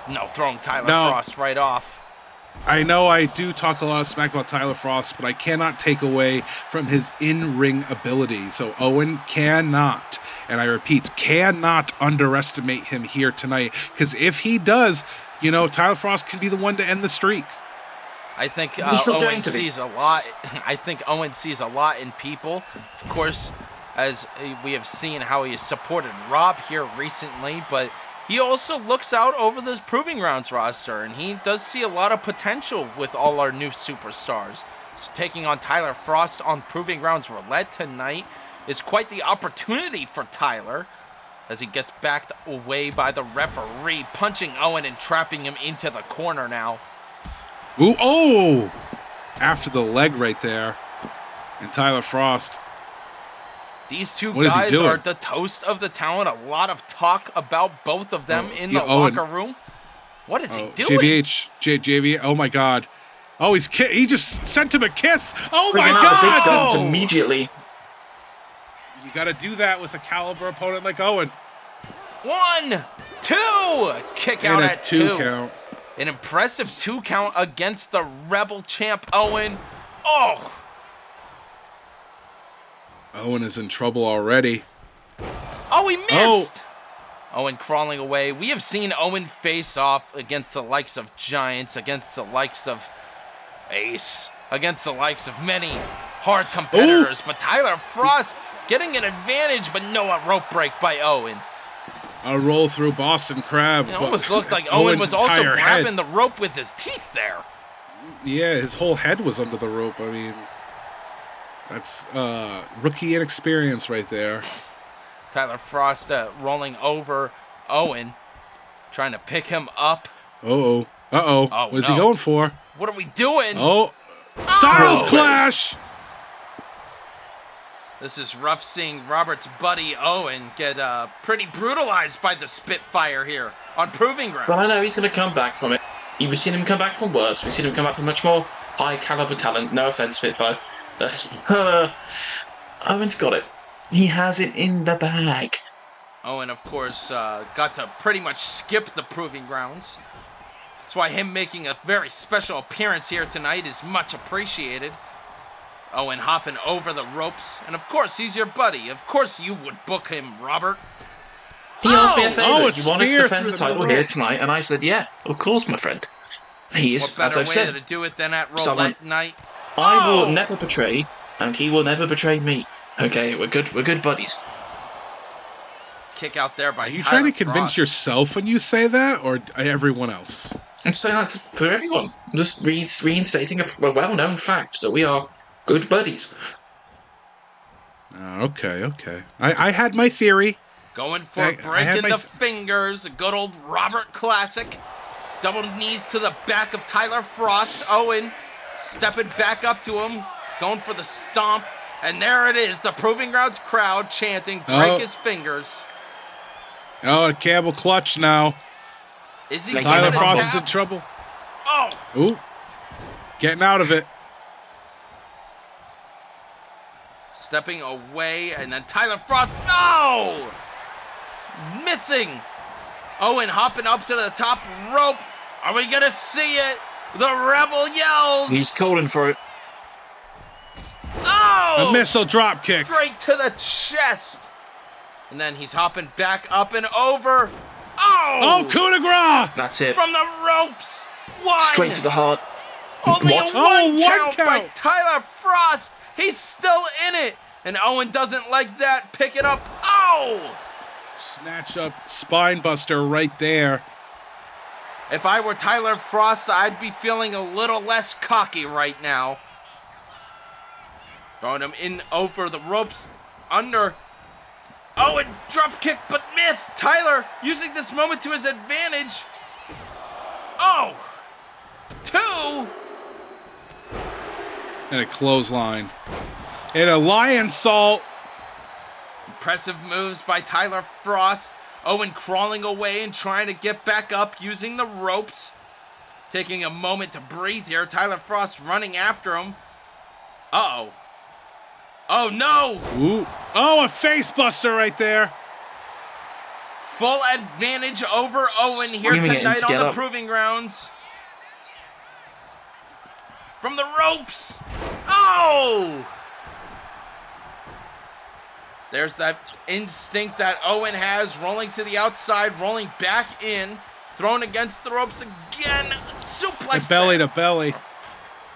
No, throwing Tyler Frost right off. I know I do talk a lot of smack about Tyler Frost, but I cannot take away from his in-ring ability. So Owen cannot, and I repeat, cannot underestimate him here tonight. Because if he does, Tyler Frost can be the one to end the streak. I think Owen sees a lot. I think Owen sees a lot in people. Of course, as we have seen how he has supported Rob here recently, but he also looks out over this Proving Grounds roster, and he does see a lot of potential with all our new superstars. So taking on Tyler Frost on Proving Grounds Roulette tonight is quite the opportunity for Tyler, as he gets backed away by the referee, punching Owen and trapping him into the corner now. Ooh, oh! After the leg right there. And Tyler Frost. These two guys are the toast of the town. A lot of talk about both of them in the locker room. What is he doing? JVH, oh my God. Oh, he just sent him a kiss. Oh my God! Big guns immediately. You got to do that with a caliber opponent like Owen. 1, 2. Kick out at 2. Count. An impressive 2 count against the Rebel champ Owen. Oh! Owen is in trouble already. Oh, he missed! Oh. Owen crawling away. We have seen Owen face off against the likes of Giants, against the likes of Ace, against the likes of many hard competitors. Ooh. But Tyler Frost getting an advantage, but no rope break by Owen. A roll through Boston Crab. It almost looked like Owen was also grabbing the rope with his teeth there. Yeah, his whole head was under the rope. I mean, that's rookie inexperience right there. Tyler Frost rolling over Owen, trying to pick him up. Uh-oh. What is he going for? What are we doing? Styles clash! This is rough seeing Robert's buddy Owen get pretty brutalized by the Spitfire here on Proving Grounds. But I know he's going to come back from it. We've seen him come back from worse. We've seen him come back from much more high-caliber talent. No offense, Spitfire. Owen's got it. He has it in the bag. Owen, of course, got to pretty much skip the Proving Grounds. That's why him making a very special appearance here tonight is much appreciated. Owen hopping over the ropes, and of course he's your buddy. Of course you would book him, Robert. He asked me a favor. You wanted to defend the title here tonight, and I said, yeah, of course, my friend. He is, what better as I've way said, to do it than at Roulette night? I will never betray, and he will never betray me. Okay, we're good buddies. Kick out there by Are you Tyler trying to convince Frost. yourself when you say that, or everyone else? I'm saying that to everyone. I'm just reinstating a well-known fact that we are good buddies. Okay. I had my theory. Going for breaking the fingers, a good old Robert classic. Double knees to the back of Tyler Frost. Owen stepping back up to him, going for the stomp. And there it is, the Proving Grounds crowd chanting, break his fingers. A Campbell clutch now. Is he Tyler Frost is in trouble. Ooh. Getting out of it. Stepping away, and then Tyler Frost, no! Missing. Owen hopping up to the top rope. Are we going to see it? The Rebel yells. He's calling for it. Oh! A missile drop kick. Straight to the chest. And then he's hopping back up and over. Oh! Coup de grace. That's it. From the ropes. One. Straight to the heart. Only What? a one count by Tyler Frost. He's still in it. And Owen doesn't like that. Pick it up. Oh! Snatch up spine buster right there. If I were Tyler Frost, I'd be feeling a little less cocky right now. Throwing him in over the ropes. Under. Owen drop kick, but missed. Tyler using this moment to his advantage. Oh! 2. And a clothesline. And a lion salt. Impressive moves by Tyler Frost. Owen crawling away and trying to get back up using the ropes. Taking a moment to breathe here. Tyler Frost running after him. Uh-oh. Oh, no! Ooh. Oh, a face buster right there. Full advantage over Owen here tonight on the Proving Grounds. from the ropes. Oh! There's that instinct that Eoin has, rolling to the outside, rolling back in, thrown against the ropes again. Suplex. Belly to belly.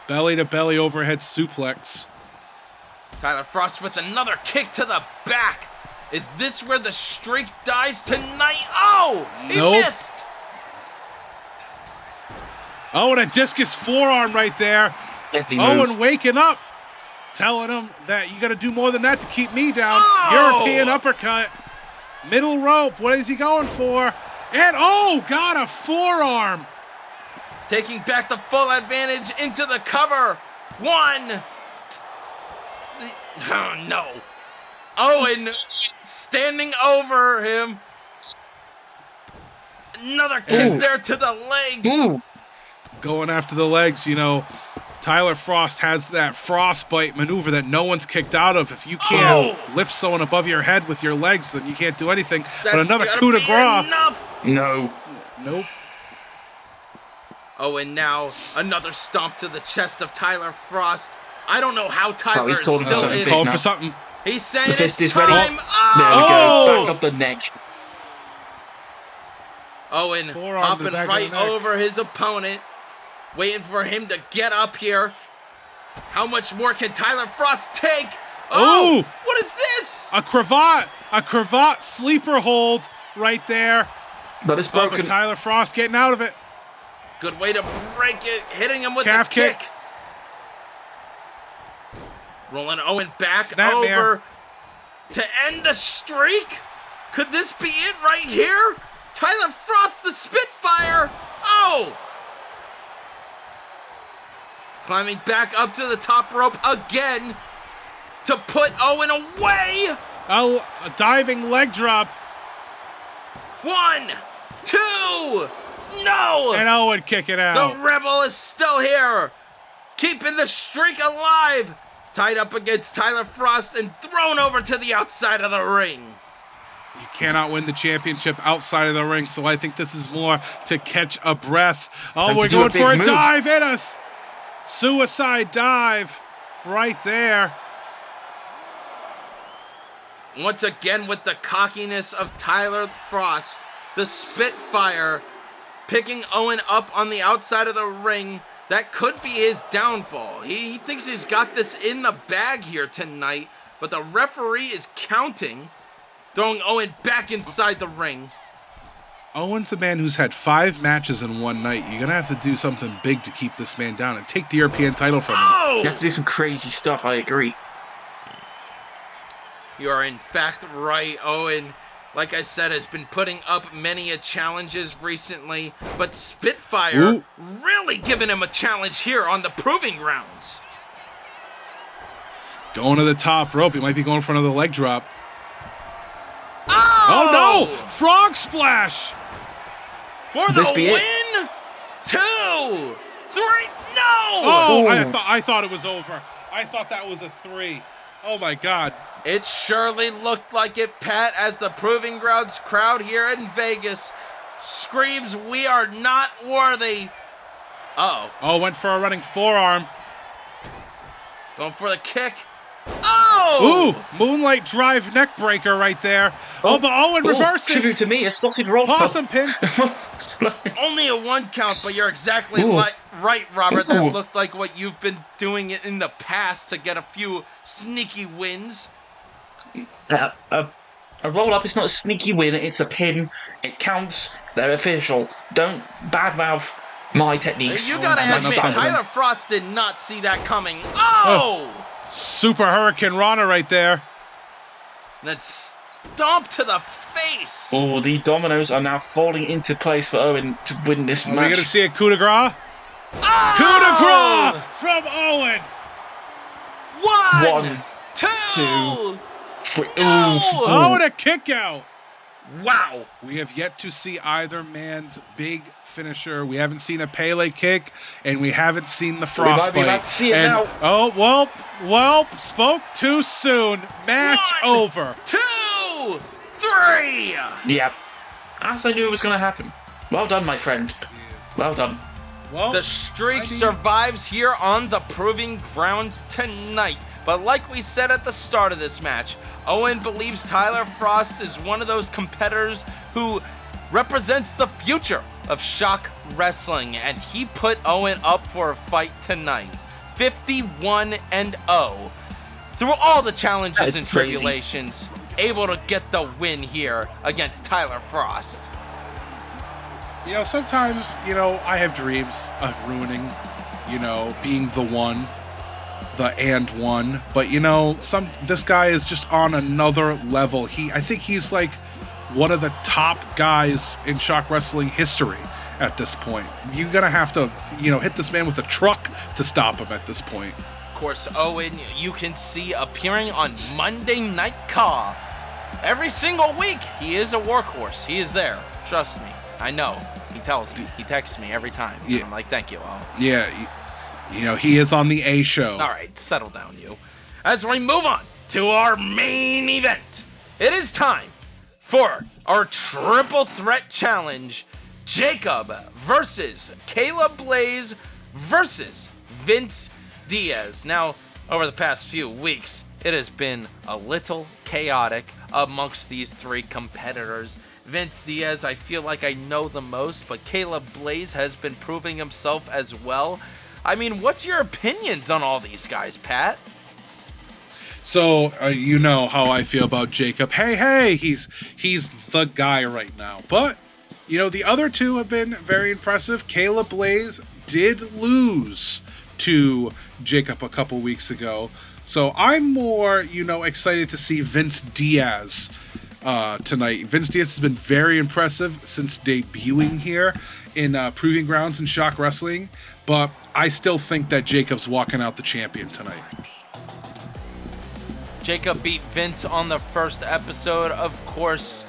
Belly to belly overhead suplex. Tyler Frost with another kick to the back. Is this where the streak dies tonight? Oh, he missed. Oh, and a discus forearm right there. Eoin waking up, telling him that you got to do more than that to keep me down. Oh! European uppercut. Middle rope. What is he going for? And got a forearm. Taking back the full advantage into the cover. One. Oh, no. Eoin standing over him. Another kick there to the leg. Going after the legs, Tyler Frost has that frostbite maneuver that no one's kicked out of. If you can't lift someone above your head with your legs, then you can't do anything. But another coup de grace. No. Nope. And now another stomp to the chest of Tyler Frost. I don't know how Tyler is still in. Calling for something. He's saying the fist it's is ready. time. There we go. Back up the neck. Eoin hopping right over his opponent, waiting for him to get up here. How much more can Tyler Frost take? Oh, what is this? A cravat sleeper hold right there. But it's broken. But Tyler Frost getting out of it. Good way to break it, hitting him with calf the kick. Rolling Eoin back over to end the streak. Could this be it right here? Tyler Frost, the Spitfire. Oh! Climbing back up to the top rope again to put Eoin away. A diving leg drop. 1, 2, no! And Eoin kicking out. The Rebel is still here, keeping the streak alive. Tied up against Tyler Frost and thrown over to the outside of the ring. You cannot win the championship outside of the ring, so I think this is more to catch a breath. Oh, we're going for a dive. Hit us. Suicide dive right there. Once again with the cockiness of Tyler Frost, the Spitfire picking Eoin up on the outside of the ring. That could be his downfall. He thinks he's got this in the bag here tonight, but the referee is counting, throwing Eoin back inside the ring. Eoin's a man who's had 5 matches in one night. You're going to have to do something big to keep this man down and take the European title from him. You have to do some crazy stuff, I agree. You are in fact right. Eoin, like I said, has been putting up many challenges recently, but Spitfire really giving him a challenge here on the Proving Grounds. Going to the top rope. He might be going for another leg drop. Oh no! Frog splash! For the win! 2, 3, no! Oh, I thought it was over. I thought that was a 3. Oh my God. It surely looked like it, Pat, as the Proving Grounds crowd here in Vegas screams, "We are not worthy." Oh, went for a running forearm. Going for the kick. Oh! Ooh, moonlight drive neck breaker right there. But Eoin reversing. Tribute to me, a sausage roll. Possum pin. Only a 1 count, but you're exactly right, Robert. That looked like what you've been doing in the past to get a few sneaky wins. A roll-up is not a sneaky win, it's a pin. It counts. They're official. Don't badmouth my techniques. You gotta admit, Tyler Frost did not see that coming. Oh! Super Hurricane Rana right there. Then stomp to the face. Oh, the dominoes are now falling into place for Eoin to win this match. Are we going to see a coup de grace? Oh! Coup de grace from Eoin. 1, 2, 3. Oh, and a kick out. Wow. We have yet to see either man's big finisher. We haven't seen a Pele kick, and we haven't seen the frostbite. We might be about to see it now. Oh, well, spoke too soon. Match 1, over. 2, 3. Yep. As I knew it was going to happen. Well done, my friend. Well done. Well, the streak survives here on the Proving Grounds tonight. But like we said at the start of this match, Owen believes Tyler Frost is one of those competitors who represents the future of Shock Wrestling, and he put Owen up for a fight tonight. 51-0. Through all the challenges and tribulations, able to get the win here against Tyler Frost. You know, sometimes, I have dreams of ruining, being the one, the and one. But, this guy is just on another level. I think he's like one of the top guys in Shock Wrestling history at this point. You're going to have to, hit this man with a truck to stop him at this point. Of course, Owen, you can see appearing on Monday Night Raw. Every single week, he is a workhorse. He is there. Trust me. I know. He tells me. He texts me every time. Yeah. I'm like, thank you, Owen. Yeah. He is on the A show. All right, settle down, you. As we move on to our main event, it is time for our triple threat challenge. Jacob versus Caleb Blaze versus Vince Diaz. Now, over the past few weeks, it has been a little chaotic amongst these three competitors. Vince Diaz, I feel like I know the most, but Caleb Blaze has been proving himself as well. I mean, what's your opinions on all these guys, Pat? So, you know how I feel about Jacob. Hey, he's the guy right now. But, the other two have been very impressive. Caleb Blaze did lose to Jacob a couple weeks ago. So I'm more, excited to see Vince Diaz tonight. Vince Diaz has been very impressive since debuting here in Proving Grounds and Shock Wrestling. But I still think that Jacob's walking out the champion tonight. Jacob beat Vince on the first episode, of course.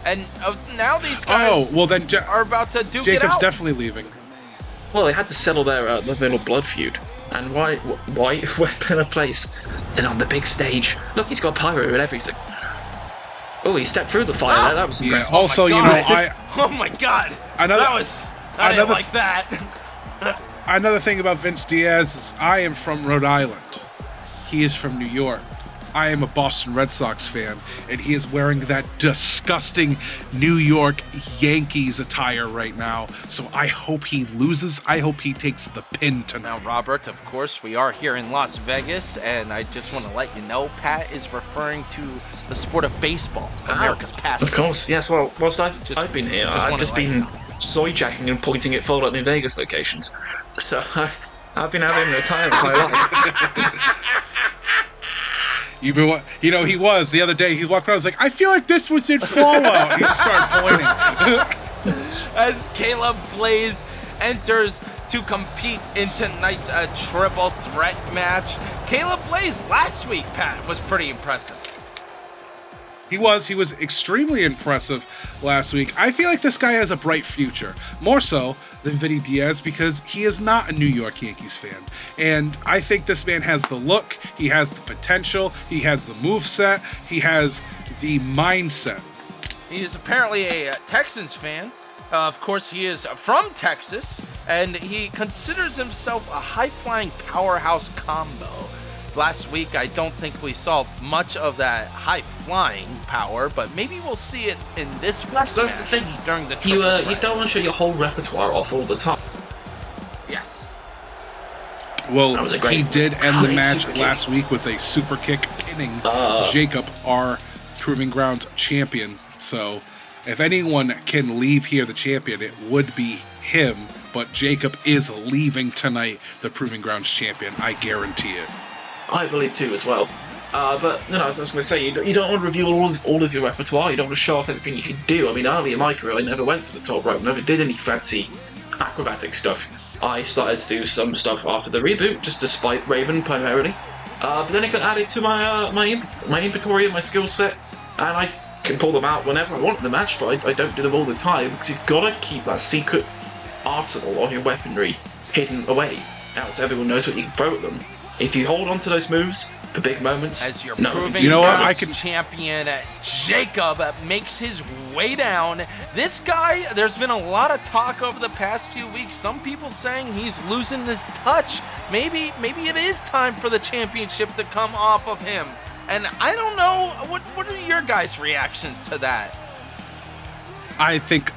And now these guys are about to duke it out. Jacob's definitely leaving. Well, they had to settle their little blood feud. And why weapon a place? And on the big stage, look, he's got pyro and everything. Oh, he stepped through the fire there. That was impressive. Yeah, also, oh my god. I didn't like that. Another thing about Vince Diaz is I am from Rhode Island. He is from New York. I am a Boston Red Sox fan, and he is wearing that disgusting New York Yankees attire right now. So I hope he loses. I hope he takes the pin tonight. Now, Robert, of course, we are here in Las Vegas, and I just want to let you know, Pat is referring to the sport of baseball, America's pastime. Of course, yes. Well, whilst I've been here, I've just been soy-jacking and pointing at Fallout New Vegas locations. So I've been having a time of my life. He was the other day. He walked around. I was like, I feel like this was in Fallout. He just started pointing. As Caleb Blaze enters to compete in tonight's triple threat match. Caleb Blaze last week, Pat, was pretty impressive. He was extremely impressive last week. I feel like this guy has a bright future, more so than Vinny Diaz, because he is not a New York Yankees fan. And I think this man has the look, he has the potential, he has the moveset, he has the mindset. He is apparently a Texans fan. Of course, he is from Texas, and he considers himself a high-flying powerhouse combo. Last week, I don't think we saw much of that high-flying power, but maybe we'll see it in this match the thing. During the triple threat. You don't want to show your whole repertoire off all the time. Yes. Well, he did end the match last week with a super kick, pinning Jacob, our Proving Grounds champion. So, if anyone can leave here the champion, it would be him. But Jacob is leaving tonight the Proving Grounds champion. I guarantee it. I believe too as well. But as I was going to say, you don't want to reveal all of your repertoire. You don't want to show off everything you can do. I mean, early in my career, I never went to the top rope, never did any fancy acrobatic stuff. I started to do some stuff after the reboot, just despite Raven primarily. But then it got added to my inventory and my skill set, and I can pull them out whenever I want in the match, but I don't do them all the time, because you've got to keep that secret arsenal of your weaponry hidden away, else everyone knows what you can throw at them. If you hold on to those moves for big moments, As you're no, proving You know what? Grounds champion Jacob makes his way down. This guy, there's been a lot of talk over the past few weeks. Some people saying he's losing his touch. Maybe it is time for the championship to come off of him. And I don't know, what are your guys' reactions to that? I think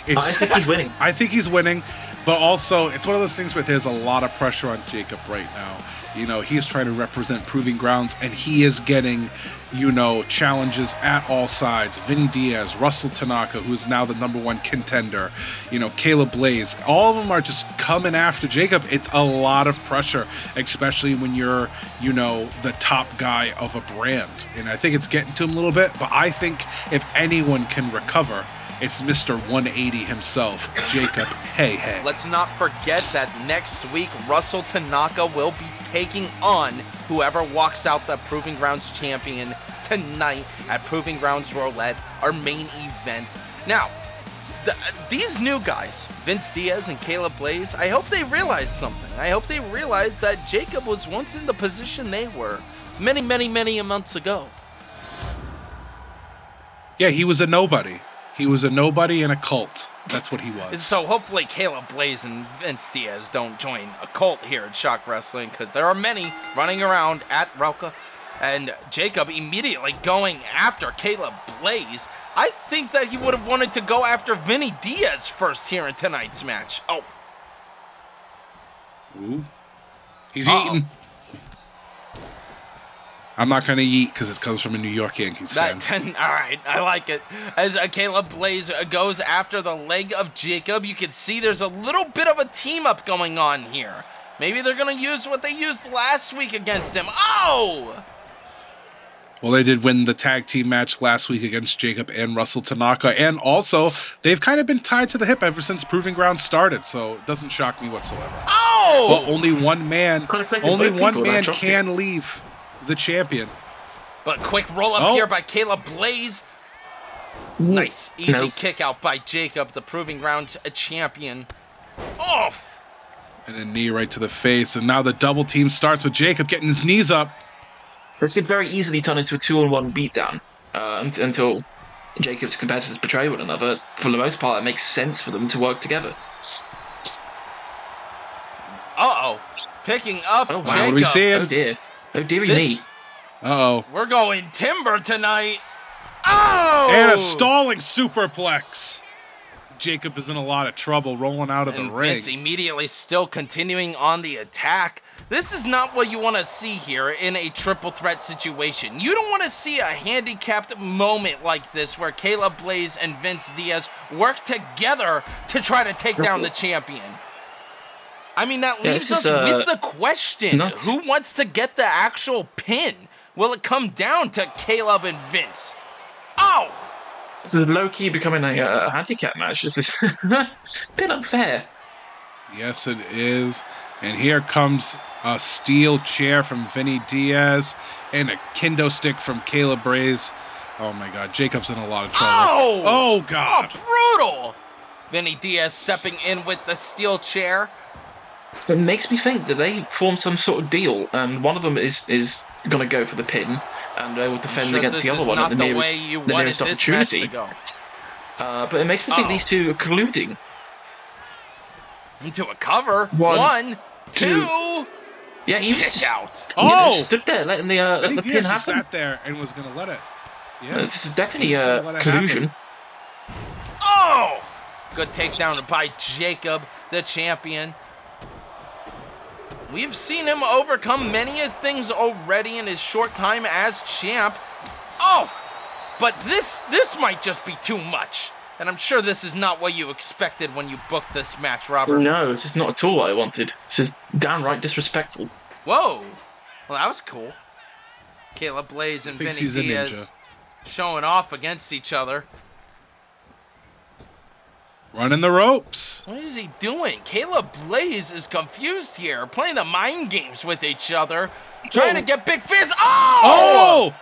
he's winning. I think he's winning, but also it's one of those things where there's a lot of pressure on Jacob right now. You know, he is trying to represent Proving Grounds, and he is getting, you know, challenges at all sides. Vinny Diaz, Russell Tanaka, who is now the #1 contender, you know, Caleb Blaze. All of them are just coming after Jacob. It's a lot of pressure, especially when you're, you know, the top guy of a brand. And I think it's getting to him a little bit, but I think if anyone can recover, it's Mr. 180 himself, Jacob. Hey. Let's not forget that next week, Russell Tanaka will be taking on whoever walks out the Proving Grounds champion tonight at Proving Grounds Roulette, our main event. Now, these new guys, Vince Diaz and Caleb Blaze, I hope they realize something. I hope they realize that Jacob was once in the position they were many months ago. Yeah, he was a nobody. He was a nobody in a cult. That's what he was. So hopefully Caleb Blaze and Vince Diaz don't join a cult here at ShockWrestling, because there are many running around at Relka. And Jacob immediately going after Caleb Blaze. I think that he would have wanted to go after Vinny Diaz first here in tonight's match. Oh. Ooh. He's eating. I'm not going to yeet because it comes from a New York Yankees fan. All right, I like it. As Caleb Blaze goes after the leg of Jacob, you can see there's a little bit of a team-up going on here. Maybe they're going to use what they used last week against him. Oh! Well, they did win the tag team match last week against Jacob and Russell Tanaka. And also, they've kind of been tied to the hip ever since Proving Ground started, so it doesn't shock me whatsoever. Oh! But only one man can leave the champion. But quick roll up here by Caleb Blaze. Nice, easy kick out by Jacob, the Proving Grounds champion. Off! And a knee right to the face. And now the double team starts with Jacob getting his knees up. This could very easily turn into a 2-on-1 beatdown until Jacob's competitors betray one another. For the most part, it makes sense for them to work together. Uh-oh. Picking up Jacob. What are we seeing? Oh, dear. Oh, dearie me. Uh-oh. We're going timber tonight. Oh! And a stalling superplex. Jacob is in a lot of trouble rolling out of the ring. Vince immediately still continuing on the attack. This is not what you want to see here in a triple threat situation. You don't want to see a handicapped moment like this where Caleb Blaze and Vince Diaz work together to try to take down the champion. I mean, that leaves us with the question, who wants to get the actual pin? Will it come down to Caleb and Vince? Oh! This is low-key becoming a handicap match. This is a bit unfair. Yes, it is. And here comes a steel chair from Vinny Diaz and a kendo stick from Caleb Blaze. Oh, my God. Jacob's in a lot of trouble. Oh, God. Oh, brutal. Vinny Diaz stepping in with the steel chair. It makes me think that they formed some sort of deal, and one of them is going to go for the pin, and they will defend against the other one at the nearest opportunity. But it makes me think these two are colluding. Into a cover. One, two. Yeah, he was stood there letting the pin happen. Sat there and was going to let it. Yeah, this is definitely a collusion. Oh! Good takedown by Jacob, the champion. We've seen him overcome many things already in his short time as champ. Oh! But this might just be too much. And I'm sure this is not what you expected when you booked this match, Robert. No, this is not at all what I wanted. This is downright disrespectful. Whoa! Well, that was cool. Caleb Blaze and Vinny Diaz showing off against each other. Running the ropes. What is he doing? Caleb Blaze is confused here, playing the mind games with each other, trying to get big fizz. Oh!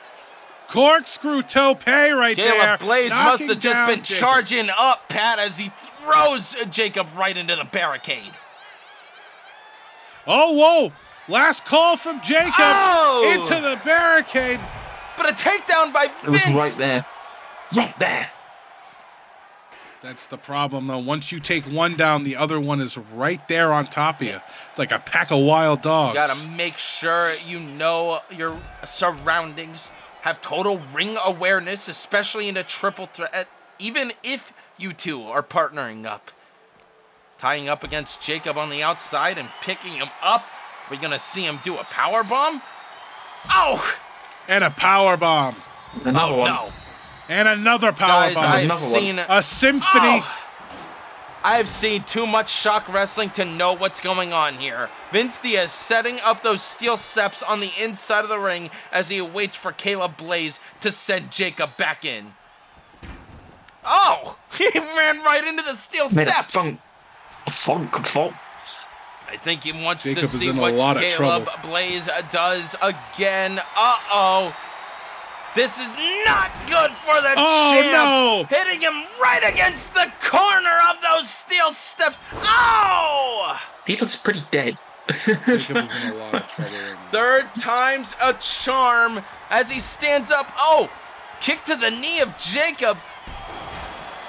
Corkscrew tope right there. Caleb Blaze must have just been charging up, Pat, as he throws Jacob right into the barricade. Oh, whoa. Last call from Jacob into the barricade. But a takedown by Vince. It was right there. Right there. That's the problem, though. Once you take one down, the other one is right there on top of you. It's like a pack of wild dogs. You gotta make sure you know your surroundings, have total ring awareness, especially in a triple threat, even if you two are partnering up. Tying up against Jacob on the outside and picking him up. We're gonna see him do a power bomb. Oh! And a power bomb. Another one. No. And another power bomb. I have seen a symphony. I have seen too much Shock Wrestling to know what's going on here. Vince Diaz setting up those steel steps on the inside of the ring as he waits for Caleb Blaze to send Jacob back in. Oh! He ran right into the steel steps. A funk. I think he wants Jacob to see is in what a lot of Caleb trouble. Blaze does again. Uh-oh. This is not good for the champ. No. Hitting him right against the corner of those steel steps. Oh! He looks pretty dead. Jacob is in a lot of trouble. Third time's a charm as he stands up. Oh! Kick to the knee of Jacob.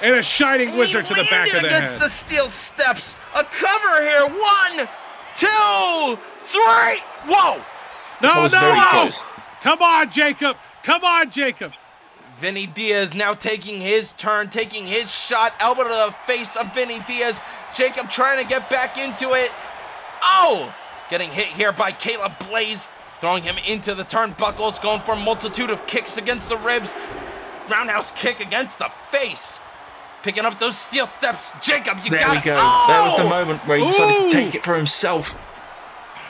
And a shining wizard to the back of the against head. the steel steps. A cover here. 1, 2, 3. Whoa! No. Close. Come on, Jacob. Come on, Jacob. Vinny Diaz now taking his turn, taking his shot. Elbow to the face of Vinny Diaz. Jacob trying to get back into it. Oh! Getting hit here by Caleb Blaze. Throwing him into the turnbuckles. Going for a multitude of kicks against the ribs. Roundhouse kick against the face. Picking up those steel steps. Jacob, you got it. There we go. Oh! That was the moment where he decided to take it for himself.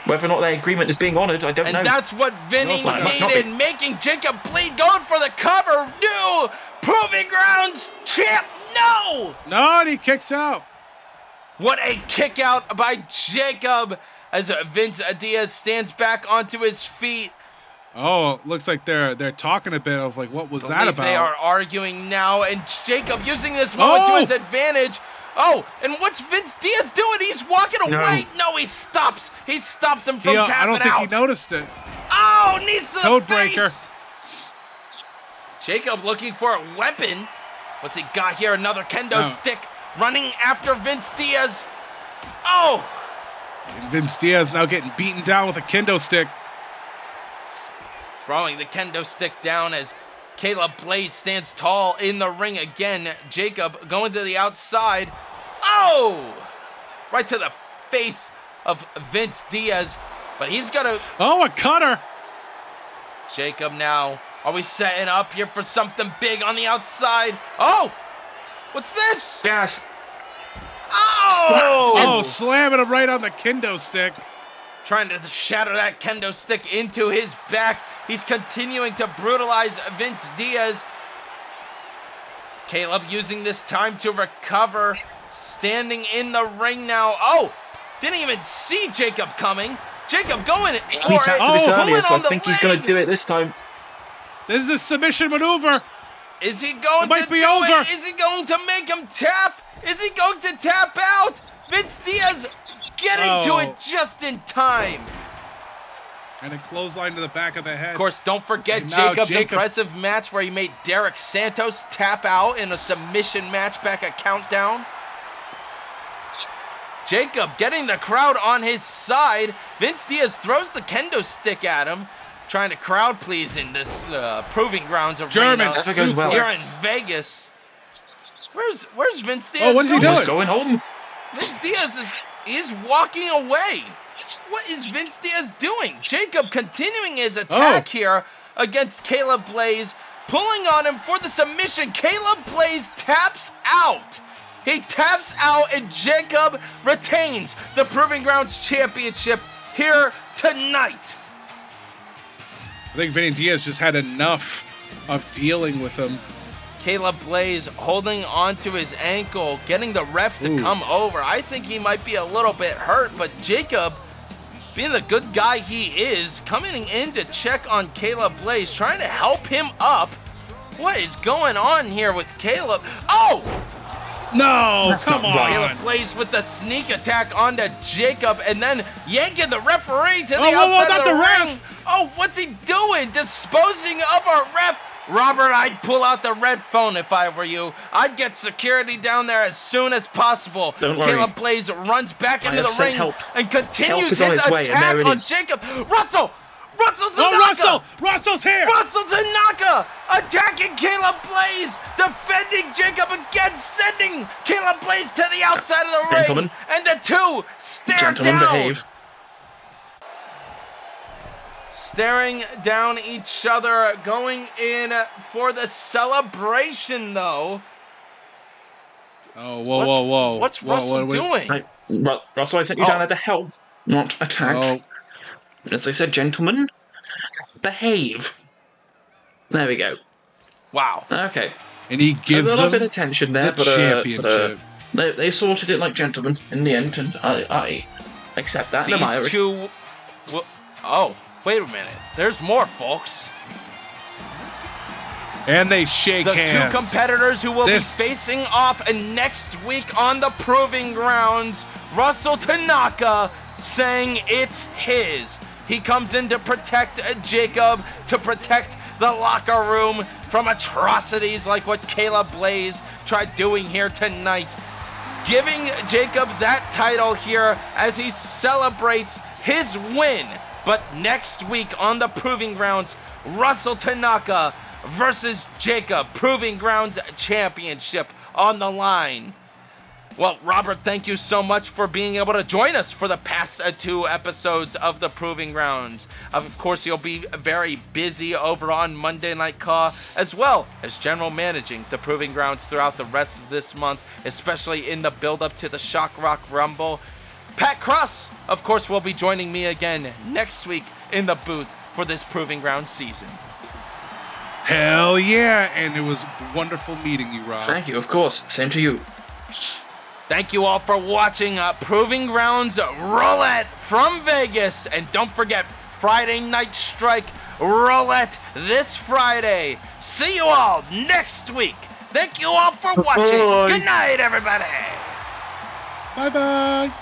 Whether or not their agreement is being honoured, I don't know. And that's what Vinny needed, making Jacob bleed, going for the cover. No! Proving Grounds champ, no! No, and he kicks out. What a kick out by Jacob as Vince Diaz stands back onto his feet. Oh, looks like they're talking a bit of like, what was that about? They are arguing now, and Jacob using this moment to his advantage. Oh, and what's Vince Diaz doing? He's walking away. No, he stops. He stops him from tapping out. I don't think he noticed it. Oh, knees to the Code face. breaker. Jacob looking for a weapon. What's he got here? Another kendo stick running after Vince Diaz. Oh! And Vince Diaz now getting beaten down with a kendo stick. Throwing the kendo stick down as Caleb Blaze stands tall in the ring again. Jacob going to the outside. Oh! Right to the face of Vince Diaz. But he's got to... Oh, a cutter. Jacob now. Are we setting up here for something big on the outside? Oh! What's this? Yes. Oh! Slamming him right on the kendo stick. Trying to shatter that kendo stick into his back. He's continuing to brutalize Vince Diaz. Caleb using this time to recover. Standing in the ring now. Oh! Didn't even see Jacob coming. Jacob going for it. This earlier, so I on the think he's going to do it this time. This is a submission maneuver. Is he going It might to be do over. it? Is he going to make him tap? Is he going to tap out? Vince Diaz getting to it just in time. And a clothesline to the back of the head. Of course, don't forget And now Jacob's impressive match where he made Derek Santos tap out in a submission match back at Countdown. Jacob getting the crowd on his side. Vince Diaz throws the kendo stick at him, trying to crowd please in this Proving Grounds arena German goes well. here in Vegas. Where's Vince Diaz? Oh, what is he doing? He's going home. Vince Diaz is walking away. What is Vince Diaz doing? Jacob continuing his attack here against Caleb Blaze, pulling on him for the submission. Caleb Blaze taps out. He taps out, and Jacob retains the Proving Grounds Championship here tonight. I think Vinny Diaz just had enough of dealing with him. Caleb Blaze holding onto his ankle, getting the ref to come over. I think he might be a little bit hurt, but Jacob, being the good guy he is, coming in to check on Caleb Blaze, trying to help him up. What is going on here with Caleb? Oh! No, That's come not right. on. Caleb Blaze with the sneak attack onto Jacob, and then yanking the referee to the whoa, outside not of the the ring. ref. Oh, what's he doing? Disposing of our ref. Robert, I'd pull out the red phone if I were you. I'd get security down there as soon as possible. Don't worry. Caleb Blaze runs back I into have the sent ring help. and Help continues is on his its way, and attack there it on is. Jacob. Russell Tanaka! Oh, Russell's here. Russell Tanaka attacking Caleb Blaze, defending Jacob again, sending Caleb Blaze to the outside of the ring. Gentlemen. And the two stare Gentlemen, down. behave. Staring down each other, going in for the celebration, though. Oh, whoa. What's Russell doing? Russell, I sent you down there to help, not attack. Oh, As I said, gentlemen, behave. There we go. Wow. Okay. and he A gives little them bit of tension there, the championship. they sorted it like gentlemen in the end, and I accept that. and I'm These Irish. two... Oh, wait a minute. There's more, folks. And they shake The hands. two competitors who will This- be facing off next week on the Proving Grounds. Russell Tanaka saying it's his. He comes in to protect Jacob, to protect the locker room from atrocities like what Caleb Blaze tried doing here tonight. Giving Jacob that title here as he celebrates his win. But next week on the Proving Grounds, Russell Tanaka versus Jacob, Proving Grounds Championship on the line. Well, Robert, thank you so much for being able to join us for the past two episodes of the Proving Grounds. Of course, you'll be very busy over on Monday Night Raw, as well as general managing the Proving Grounds throughout the rest of this month, especially in the build-up to the Shock Rock Rumble. Pat Cross, of course, will be joining me again next week in the booth for this Proving Grounds season. Hell yeah! And it was wonderful meeting you, Rob. Thank you, of course. Same to you. Thank you all for watching Proving Grounds Roulette from Vegas. And don't forget, Friday Night Strike Roulette this Friday. See you all next week. Thank you all for watching. Bye. Good night, everybody. Bye-bye.